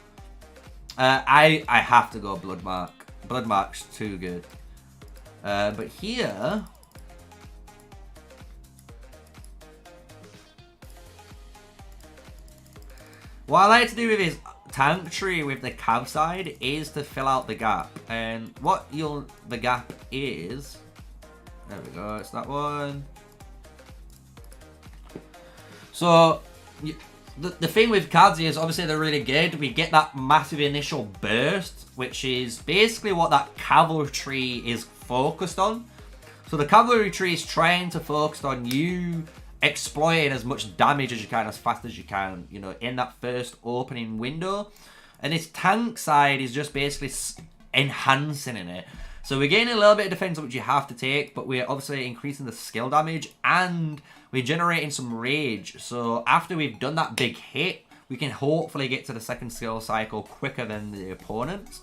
I have to go Bloodmark. Bloodmark's too good. But here, what I like to do with is tank tree with the cav side is to fill out the gap. And what the gap is... There we go, it's that one. So, the thing with cards is obviously they're really good. We get that massive initial burst, which is basically what that cavalry tree is focused on. So the cavalry tree is trying to focus on you exploiting as much damage as you can, as fast as you can, you know, in that first opening window. And this tank side is just basically enhancing in it. So we're gaining a little bit of defense, which you have to take, but we're obviously increasing the skill damage, and we're generating some rage. So after we've done that big hit, we can hopefully get to the second skill cycle quicker than the opponents.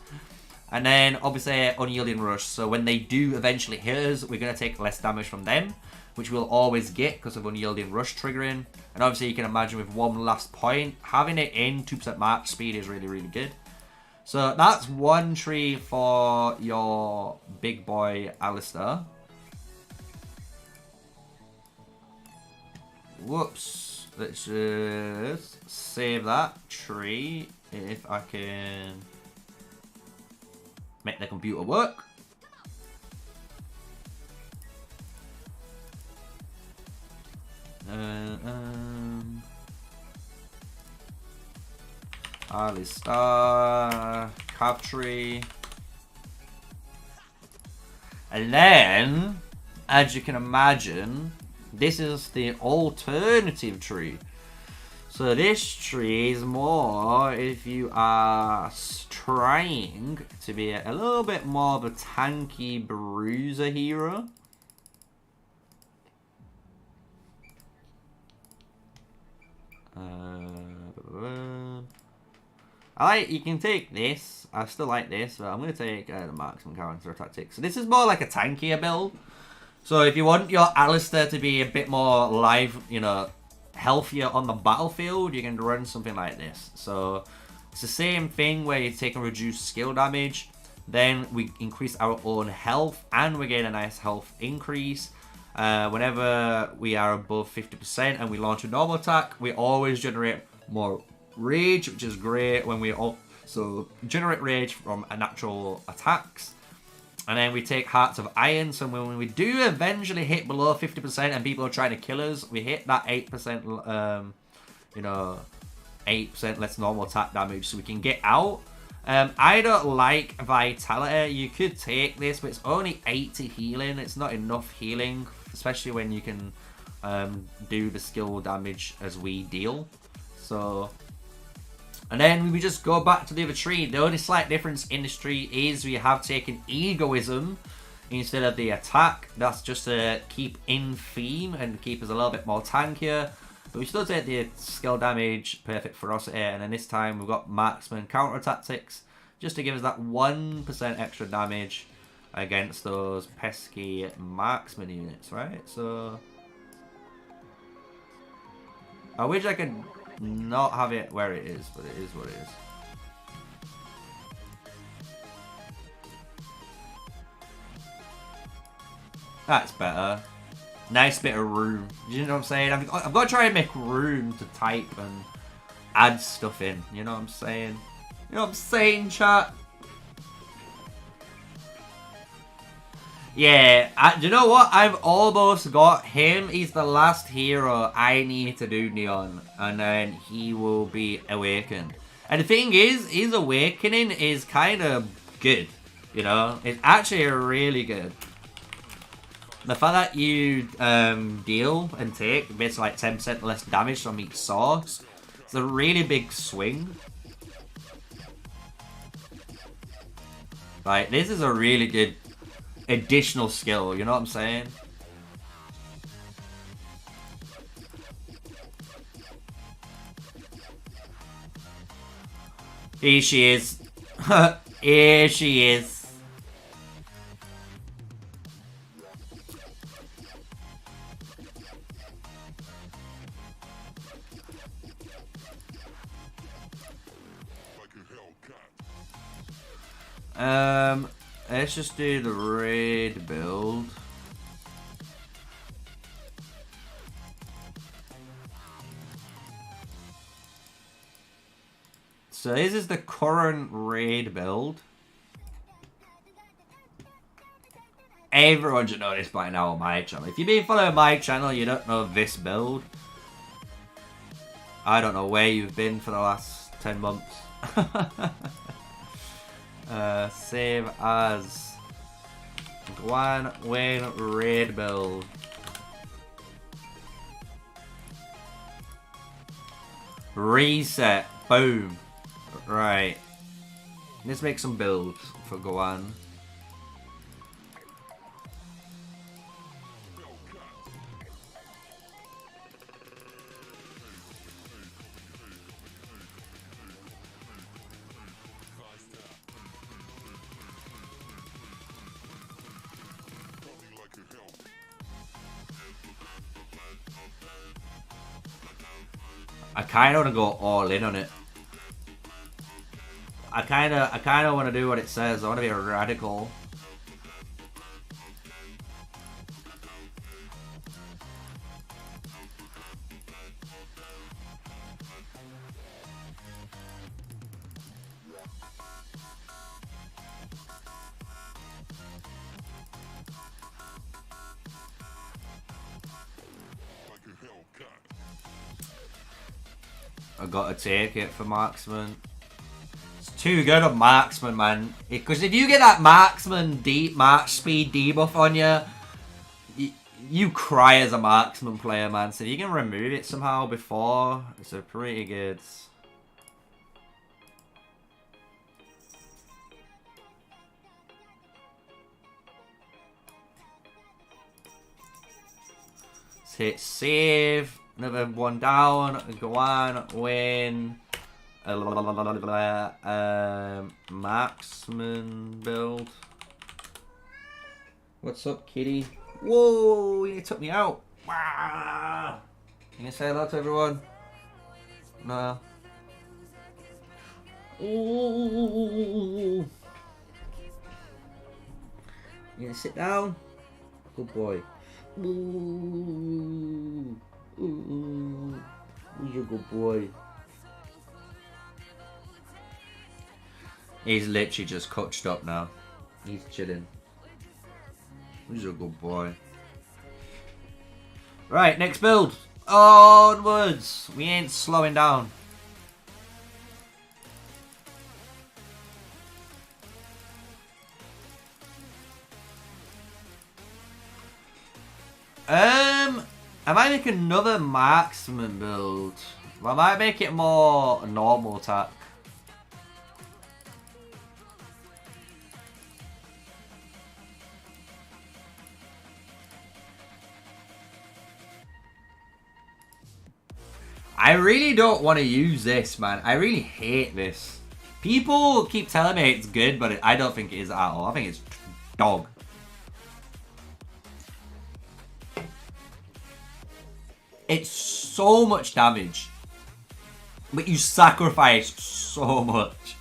And then obviously Unyielding Rush. So when they do eventually hit us, we're going to take less damage from them, which we'll always get because of Unyielding Rush triggering. And obviously you can imagine with one last point, having it in 2% march speed is really, really good. So that's one tree for your big boy Alistair. Whoops. Let's just save that tree if I can make the computer work. Alistair, cav tree. And then, as you can imagine, this is the alternative tree. So this tree is more if you are trying to be a little bit more of a tanky bruiser hero. You can take this. I still like this, but I'm going to take the marksman counter tactics. So this is more like a tankier build. So if you want your Alistair to be a bit more live, you know, healthier on the battlefield, you can run something like this. So it's the same thing where you take a reduced skill damage, then we increase our own health, and we get a nice health increase. Whenever we are above 50% and we launch a normal attack, we always generate more rage, which is great when we also generate rage from natural attacks. And then we take Hearts of Iron, so when we do eventually hit below 50% and people are trying to kill us, we hit that 8%, you know, 8% less normal attack damage, so we can get out. I don't like Vitality. You could take this, but it's only 80 healing. It's not enough healing, especially when you can do the skill damage as we deal. So, and then we just go back to the other tree. The only slight difference in this tree is we have taken Egoism instead of the attack. That's just to keep in theme and keep us a little bit more tankier. But we still take the skill damage, perfect ferocity, and then this time we've got Marksman counter tactics, just to give us that 1% extra damage against those pesky marksman units, right? So I wish I could not have it where it is, but it is what it is. That's better. Nice bit of room. You know what I'm saying? I've got to try and make room to type and add stuff in. You know what I'm saying? You know what I'm saying, chat? Yeah, do you know what? I've almost got him. He's the last hero I need to do Neon. And then he will be awakened. And the thing is, his awakening is kind of good. You know? It's actually really good. The fact that you deal and take basically like 10% less damage from each source, it's a really big swing. Like, this is a really good additional skill, you know what I'm saying? Here she is. Here she is. Let's just do the raid build. So So this is the current raid build. Everyone should know this by now on my channel. If you've been following my channel, you don't know this build. I don't know where you've been for the last 10 months. Save as Guan Win raid build. Reset. Boom. Right. Let's make some builds for Guan. I kind of want to go all in on it. I kind of want to do what it says. I want to be a radical. I gotta take it for marksman. It's too good a marksman, man. Because if you get that marksman deep march speed debuff on you, you cry as a marksman player, man. So if you can remove it somehow before, it's a pretty good. Let's hit save. Another one down. Go on. Win. Marksman build. What's up, kitty? Whoa! You took me out. Wow. You gonna say hello to everyone? No. Ooh. You gonna sit down? Good boy. Ooh. Ooh. Who's your good boy? He's literally just coached up now. He's chilling. He's a good boy. Right, next build. Onwards. We ain't slowing down. I might make another marksman build. I might make it more normal attack. I really don't want to use this, man. I really hate this. People keep telling me it's good, but I don't think it is at all. I think it's dog. It's so much damage, but you sacrifice so much.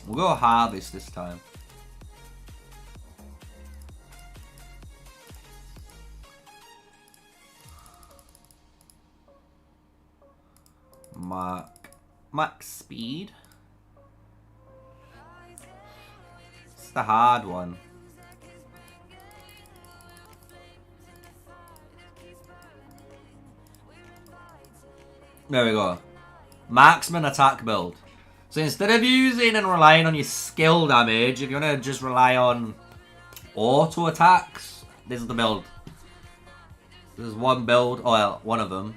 We'll go harvest this time. Max speed. It's the hard one. There we go. Marksman attack build. So instead of using and relying on your skill damage, if you want to just rely on auto attacks, this is the build. This is one build, oh well, one of them.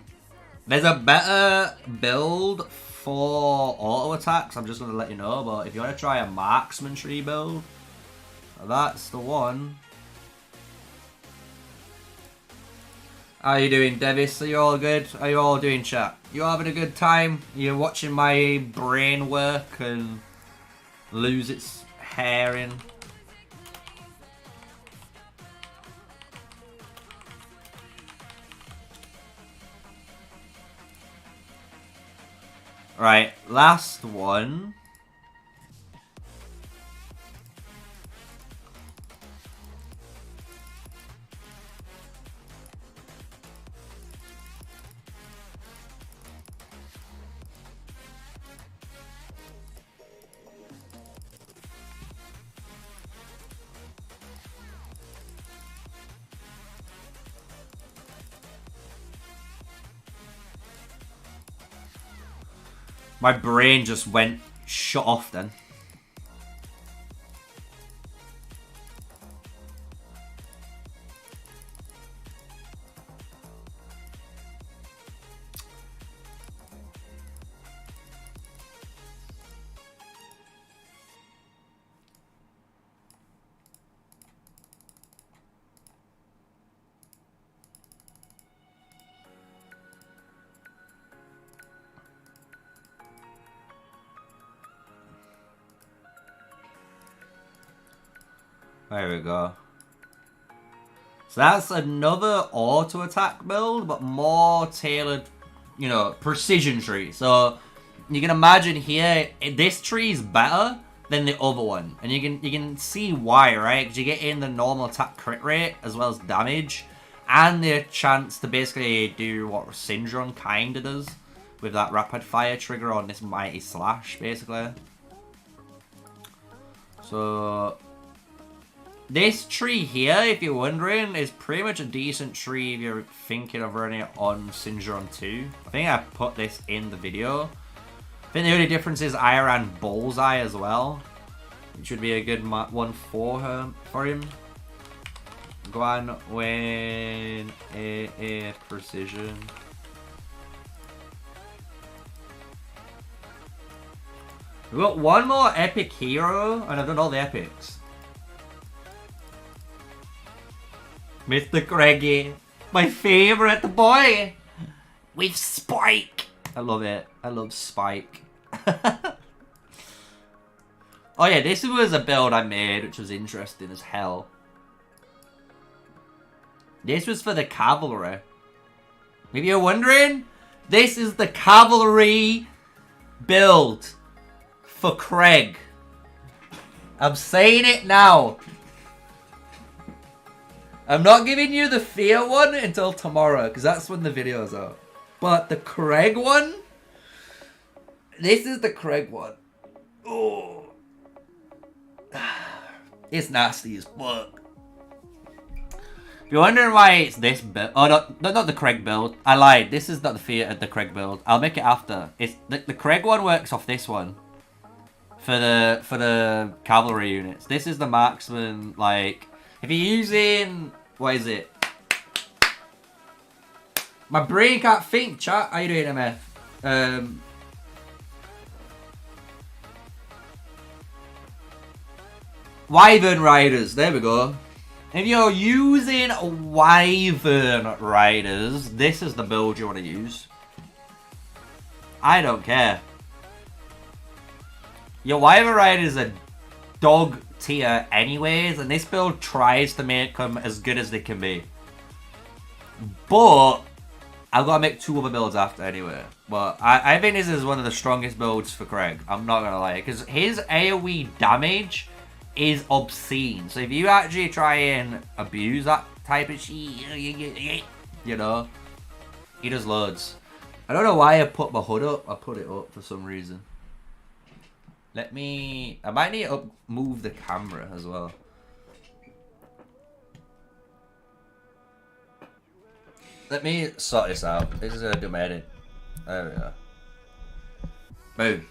There's a better build for auto attacks, I'm just going to let you know, but if you want to try a marksman tree build, that's the one. How are you doing, Devis? Are you all good? Are you all doing, chat? You having a good time? You're watching my brain work and lose its hair in? Right, last one. My brain just went shut off then. There we go. So that's another auto attack build, but more tailored, you know, precision tree. So you can imagine here, this tree is better than the other one, and you can see why, right? Because you get in the normal attack crit rate as well as damage, and the chance to basically do what Syndron kinda does with that rapid fire trigger on this mighty slash, basically. So this tree here, if you're wondering, is pretty much a decent tree if you're thinking of running it on Syndron 2. I think I put this in the video. I think the only difference is I ran Bullseye as well, which would be a good one for him. Go on, win a precision. We've got one more epic hero, and I've done all the epics. Mr. Craigie, my favourite boy, with Spike. I love it. I love Spike. Oh yeah, this was a build I made, which was interesting as hell. This was for the cavalry. If you're wondering, this is the cavalry build for Craig. I'm saying it now. I'm not giving you the fear one until tomorrow, because that's when the video's out. But the Craig one, this is the Craig one. Oh, it's nasty as fuck. If you're wondering why it's this build, oh no, not the Craig build. I lied. This is not the fear the Craig build. I'll make it after. It's the Craig one works off this one for the cavalry units. This is the marksman, like. If you're using, what is it? My brain can't think, chat. How you doing, MF? Wyvern Riders, there we go. If you're using Wyvern Riders, this is the build you want to use. I don't care. Your Wyvern Riders are dog tier anyways, and this build tries to make them as good as they can be. But I've got to make two other builds after anyway. But I think this is one of the strongest builds for Craig. I'm not gonna lie, because his AoE damage is obscene. So if you actually try and abuse that type of shit, you know, he does loads. I don't know why I put my hood up. I put it up for some reason. Let me... I might need to move the camera as well. Let me sort this out. This is a dumb edit. There we go. Boom.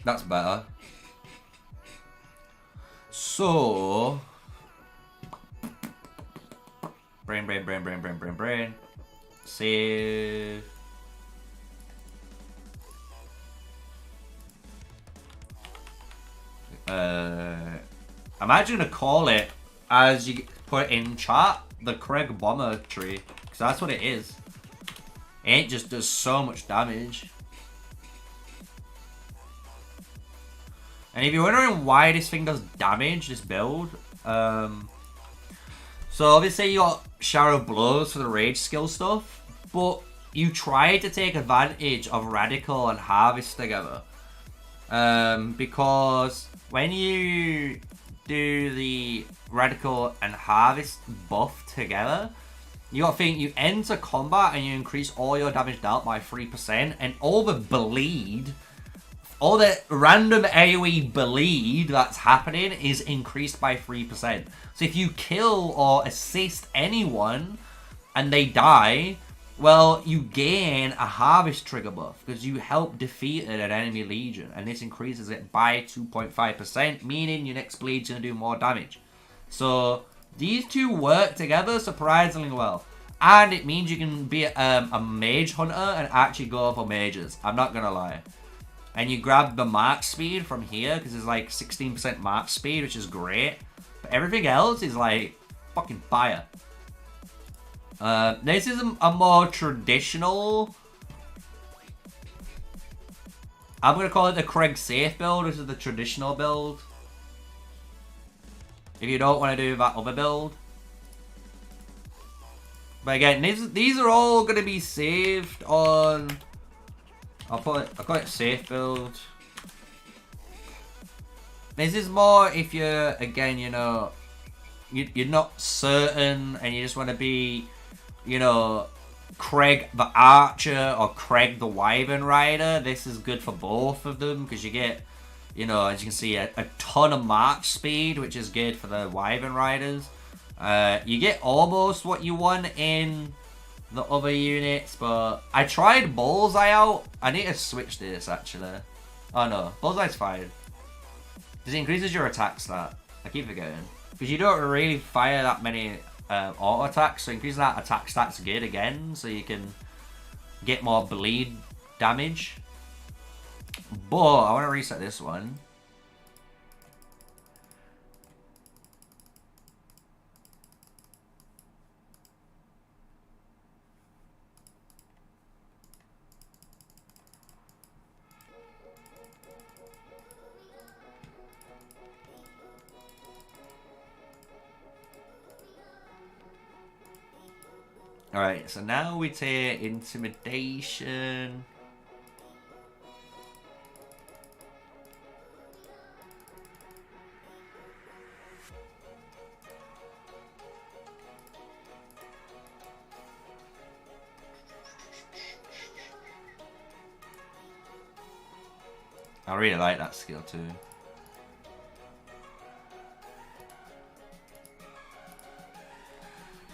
That's better. So... Brain. Save... I'm actually gonna call it, as you put it in chat, the Craig Bomber tree, because that's what it is. It just does so much damage. And if you're wondering why this thing does damage, this build, so obviously you got Shower of Blows for the rage skill stuff, but you try to take advantage of Radical and Harvest together. Because when you do the Radical and Harvest buff together, you gotta think, you enter combat and you increase all your damage dealt by 3%, and all the bleed, all the random AoE bleed that's happening is increased by 3%. So if you kill or assist anyone and they die, well, you gain a Harvest trigger buff because you help defeat an enemy legion, and this increases it by 2.5%, meaning your next bleed's gonna do more damage. So these two work together surprisingly well, and it means you can be a mage hunter and actually go for mages. I'm not gonna lie. And you grab the march speed from here because it's like 16% march speed, which is great. But everything else is like fucking fire. This is a more traditional, I'm going to call it the Craig Safe build. This is the traditional build. If you don't want to do that other build. But again, these are all going to be saved on, I'll call it safe build. This is more if you're, again, you know, you're not certain and you just want to be, you know, Craig the Archer or Craig the Wyvern Rider. This is good for both of them because you get, you know, as you can see, a ton of march speed, which is good for the Wyvern Riders. You get almost what you want in the other units, but I tried Bullseye out. I need to switch this, actually. Oh no, Bullseye's fine. Because it increases your attack stat. I keep forgetting. Because you don't really fire that many auto attacks, so increasing that attack stat's good again, so you can get more bleed damage. But I want to reset this one. Alright, so now we take Intimidation. I really like that skill too.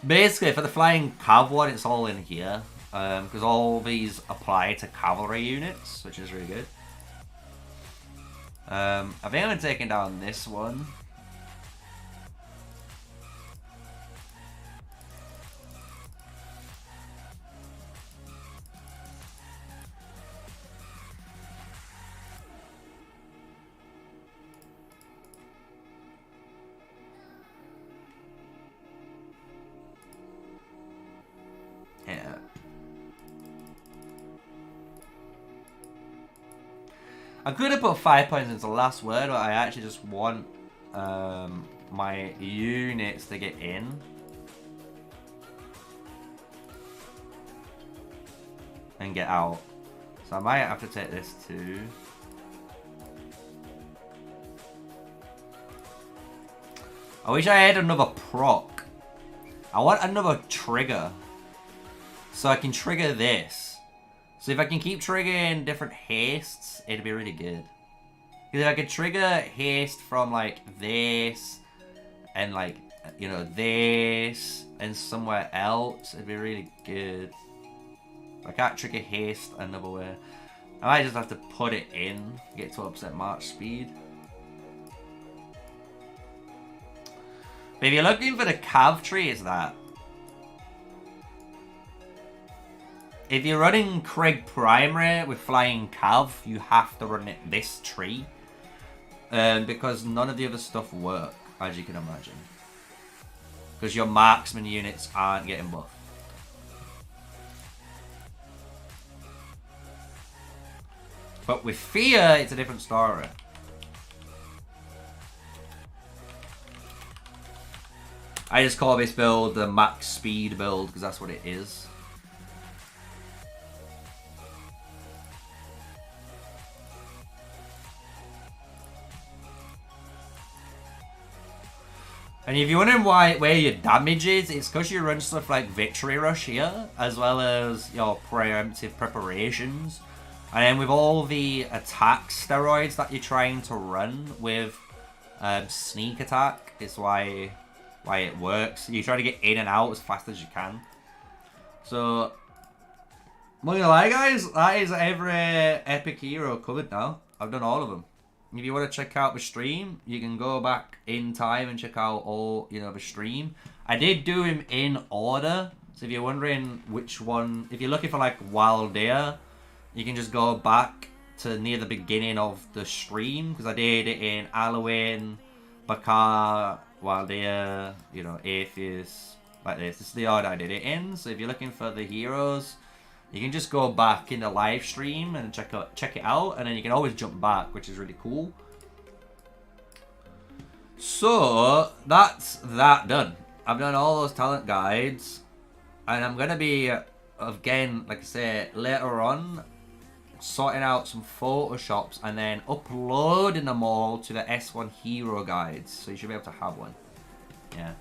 Basically, for the flying cav one, it's all in here. Because all these apply to cavalry units, which is really good. I think I'm taking down this one. Yeah. I could have put 5 points into the last word, but I actually just want my units to get in. And get out. So I might have to take this too. I wish I had another proc. I want another trigger. So I can trigger this. So if I can keep triggering different hastes, it'd be really good. Because if I could trigger haste from like this, and like, you know, this, and somewhere else, it'd be really good. I can't trigger haste another way. I might just have to put it in, get 12% march speed. But if you're looking for the cav tree, it's that. If you're running Craig Primary with Flying Cav, you have to run it this tree. Because none of the other stuff work, as you can imagine. Because your marksman units aren't getting buffed. But with Fear, it's a different story. I just call this build the max speed build because that's what it is. And if you're wondering where your damage is, it's because you run stuff like Victory Rush here, as well as your preemptive preparations. And then with all the attack steroids that you're trying to run with sneak attack, is why it works. You try to get in and out as fast as you can. So, I'm not gonna lie, guys, that is every epic hero covered now. I've done all of them. If you want to check out the stream, you can go back in time and check out all, the stream. I did do him in order. So if you're wondering which one, if you're looking for like Waldea, you can just go back to near the beginning of the stream. Because I did it in Halloween, Bakar, Waldea, Atheist, like this. This is the order I did it in. So if you're looking for the heroes, you can just go back in the live stream and check it out, and then you can always jump back, which is really cool. So that's that done. I've done all those talent guides, and I'm gonna be again, like I say, later on, sorting out some photoshops and then uploading them all to the S1 hero guides. So you should be able to have one. Yeah.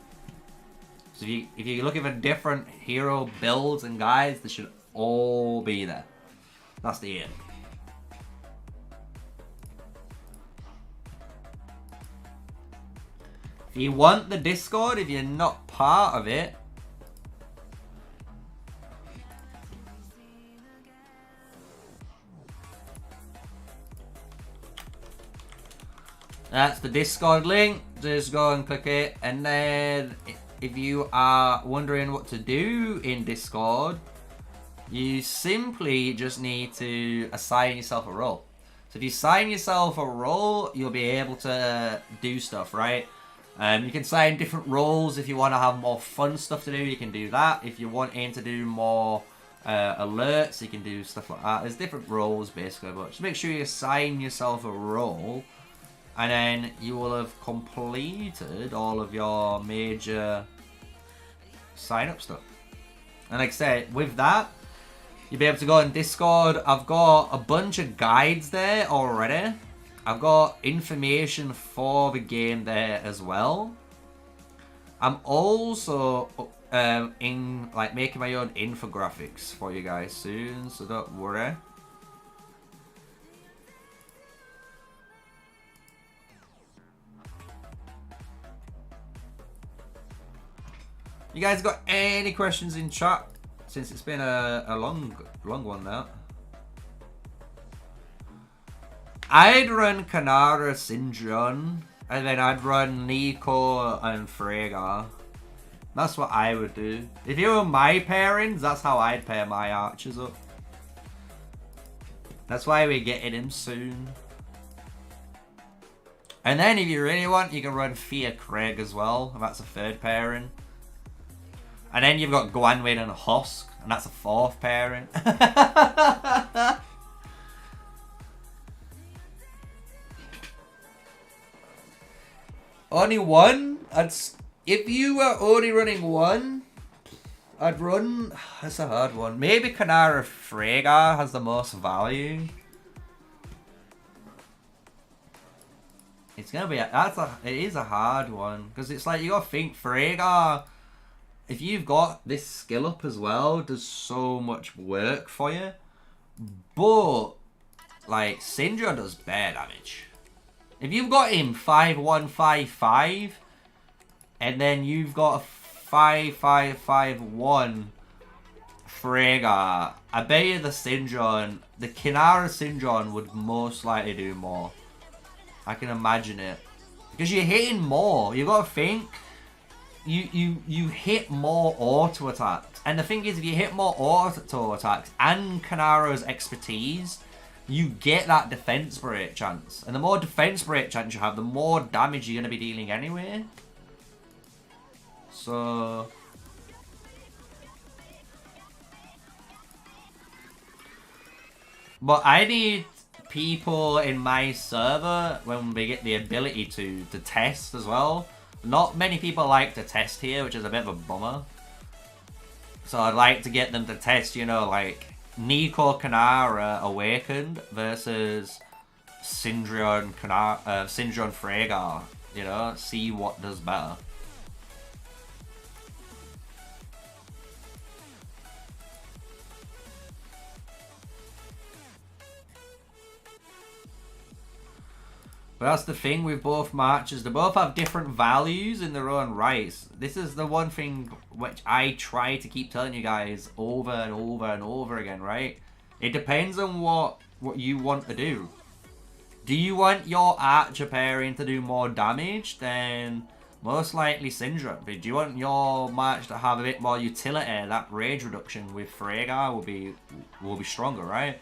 So if you're looking for different hero builds and guides, they should all be there. That's the aim. If you want the Discord, if you're not part of it, that's the Discord link. Just go and click it, and then if you are wondering what to do in Discord, you simply just need to assign yourself a role. So if you assign yourself a role, you'll be able to do stuff, right? You can assign different roles. If you want to have more fun stuff to do, you can do that. If you're wanting to do more alerts, you can do stuff like that. There's different roles, basically, but just make sure you assign yourself a role, and then you will have completed all of your major sign-up stuff. And like I said, with that, you'll be able to go on Discord. I've got a bunch of guides there already. I've got information for the game there as well. I'm also making my own infographics for you guys soon, so don't worry. You guys got any questions in chat? Since it's been a long one now. I'd run Kanara, Syndron, and then I'd run Nico and Freygar. That's what I would do. If you were my pairings, that's how I'd pair my archers up. That's why we're getting him soon. And then if you really want, you can run Fear Craig as well, and that's a third pairing. And then you've got Gwanwyn and Husk, and that's a fourth pairing. Only one? If you were only running one, I'd run... That's a hard one. Maybe Kanara Freygar has the most value. It's gonna be... It is a hard one. Because it's like, you gotta think Freygar... If you've got this skill up as well, does so much work for you. But, like, Syndra does bear damage. If you've got him 5-1-5-5, and then you've got a 5-5-5-1 Freygar, I bet you the Kinara Syndron would most likely do more. I can imagine it. Because you're hitting more. You gotta think. You hit more auto attacks. And the thing is, if you hit more auto attacks and Kanara's expertise, you get that defense break chance. And the more defense break chance you have, the more damage you're going to be dealing anyway. So... But I need people in my server, when we get the ability to test as well. Not many people like to test here, which is a bit of a bummer. So I'd like to get them to test, like Nico Kanara Awakened versus Syndron Freygar. See what does better. But that's the thing with both matches. They both have different values in their own rights. This is the one thing which I try to keep telling you guys over and over and over again, right? It depends on what you want to do. Do you want your Archer pairing to do more damage? Then most likely Syndra. But do you want your match to have a bit more utility? That rage reduction with Freyga will be stronger, right?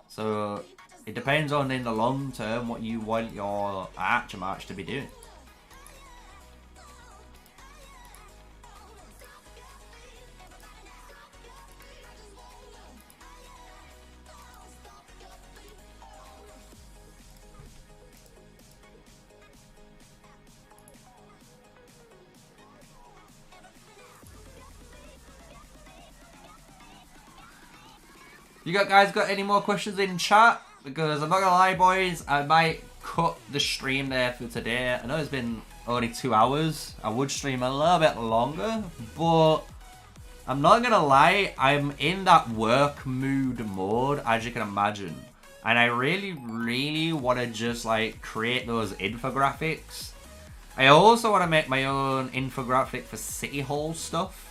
So it depends on in the long term what you want your Archer match to be doing. You guys got any more questions in chat? Because I'm not gonna lie, boys, I might cut the stream there for today. I know it's been only 2 hours. I would stream a little bit longer, but I'm not gonna lie, I'm in that work mood mode, as you can imagine. And I really want to just like create those infographics. I also want to make my own infographic for City Hall stuff.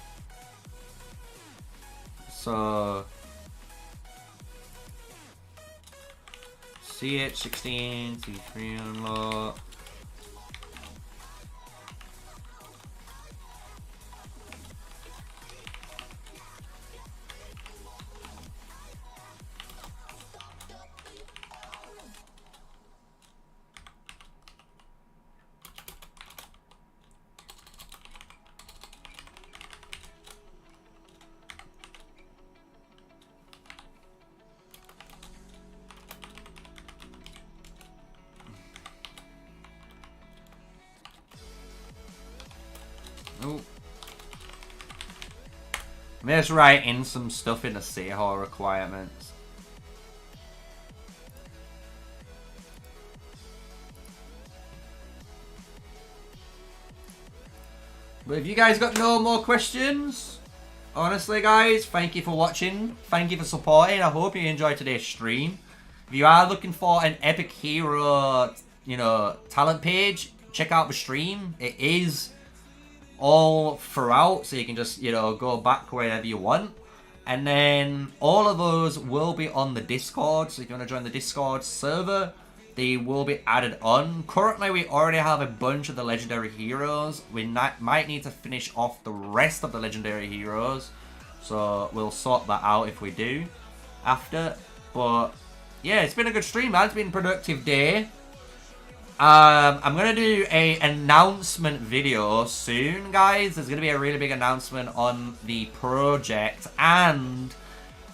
So CH16, C3 unlock. I'm just writing some stuff in the City Hall requirements. But if you guys got no more questions, honestly guys, thank you for watching. Thank you for supporting. I hope you enjoyed today's stream. If you are looking for an Epic Hero, talent page, check out the stream. It is all throughout, so you can just go back wherever you want, and then all of those will be on the Discord. So if you want to join the Discord server, they will be added on. Currently we already have a bunch of the legendary heroes. We might need to finish off the rest of the legendary heroes, so we'll sort that out if we do after. But yeah, it's been a good stream, man. It's been a productive day. I'm going to do an announcement video soon, guys. There's going to be a really big announcement on the project, and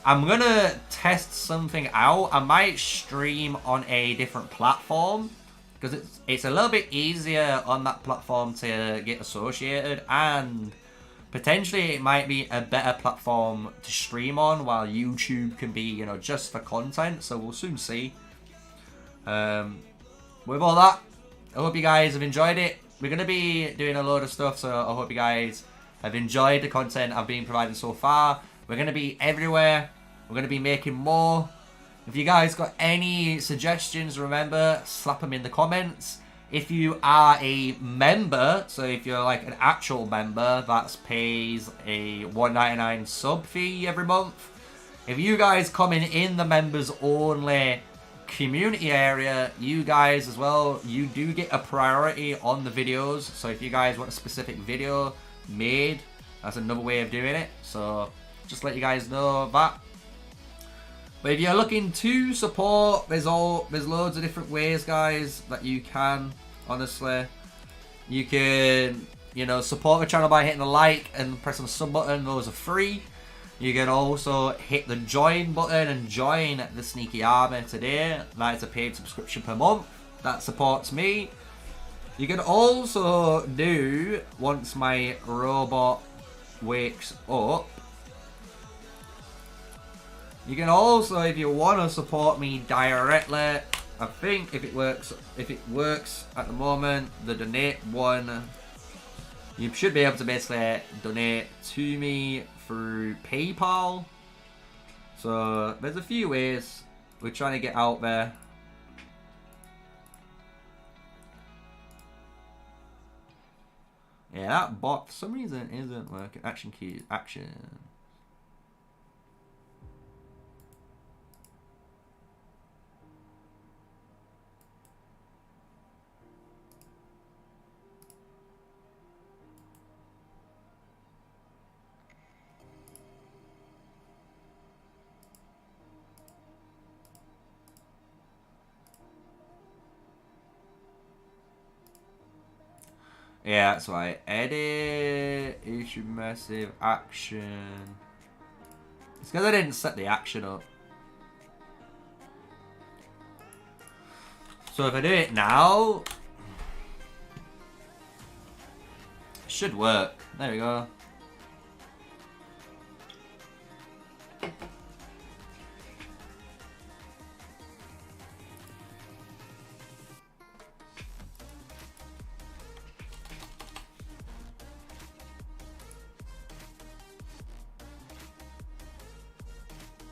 I'm going to test something out. I might stream on a different platform, because it's a little bit easier on that platform to get associated, and potentially it might be a better platform to stream on, while YouTube can be, just for content. So we'll soon see. With all that, I hope you guys have enjoyed it. We're going to be doing a load of stuff, so I hope you guys have enjoyed the content I've been providing so far. We're going to be everywhere. We're going to be making more. If you guys got any suggestions, remember, slap them in the comments. If you are a member, so if you're like an actual member, that pays a $1.99 sub fee every month. If you guys come in the members only community area, you guys as well, you do get a priority on the videos. So if you guys want a specific video made, that's another way of doing it. So just let you guys know that. But if you're looking to support, there's loads of different ways, guys, that you can. Honestly, you can support the channel by hitting the like and pressing the sub button. Those are free. You can also hit the join button and join the Sneaky Army today. That is a paid subscription per month. That supports me. You can also do, once my robot wakes up, you can also, if you want to support me directly, I think if it works at the moment, the donate one, you should be able to basically donate to me through PayPal. So there's a few ways we're trying to get out there. Yeah, that bot for some reason isn't working. Action keys. Action. Yeah, that's why. Edit, issue massive, action. It's because I didn't set the action up. So if I do it now, it should work. There we go.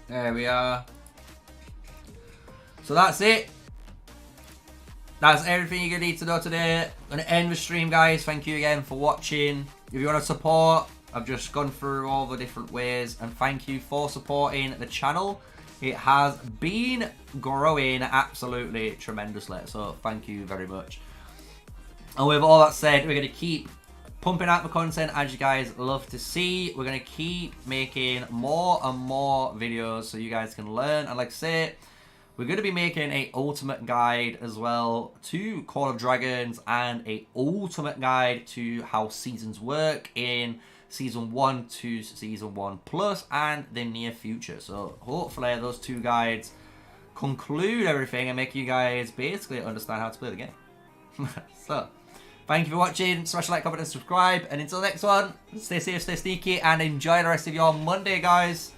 There we are. So that's it. That's everything you're going to need to know today. I'm going to end the stream, guys. Thank you again for watching. If you want to support, I've just gone through all the different ways. And thank you for supporting the channel. It has been growing absolutely tremendously. So thank you very much. And with all that said, we're going to keep pumping out the content as you guys love to see. We're going to keep making more and more videos so you guys can learn. And like I say, we're going to be making a ultimate guide as well to Call of Dragons and a ultimate guide to how seasons work in Season 1 to Season 1 Plus and the near future. So hopefully those two guides conclude everything and make you guys basically understand how to play the game. So, thank you for watching. Smash a like, comment, and subscribe. And until next one, stay safe, stay sneaky, and enjoy the rest of your Monday, guys.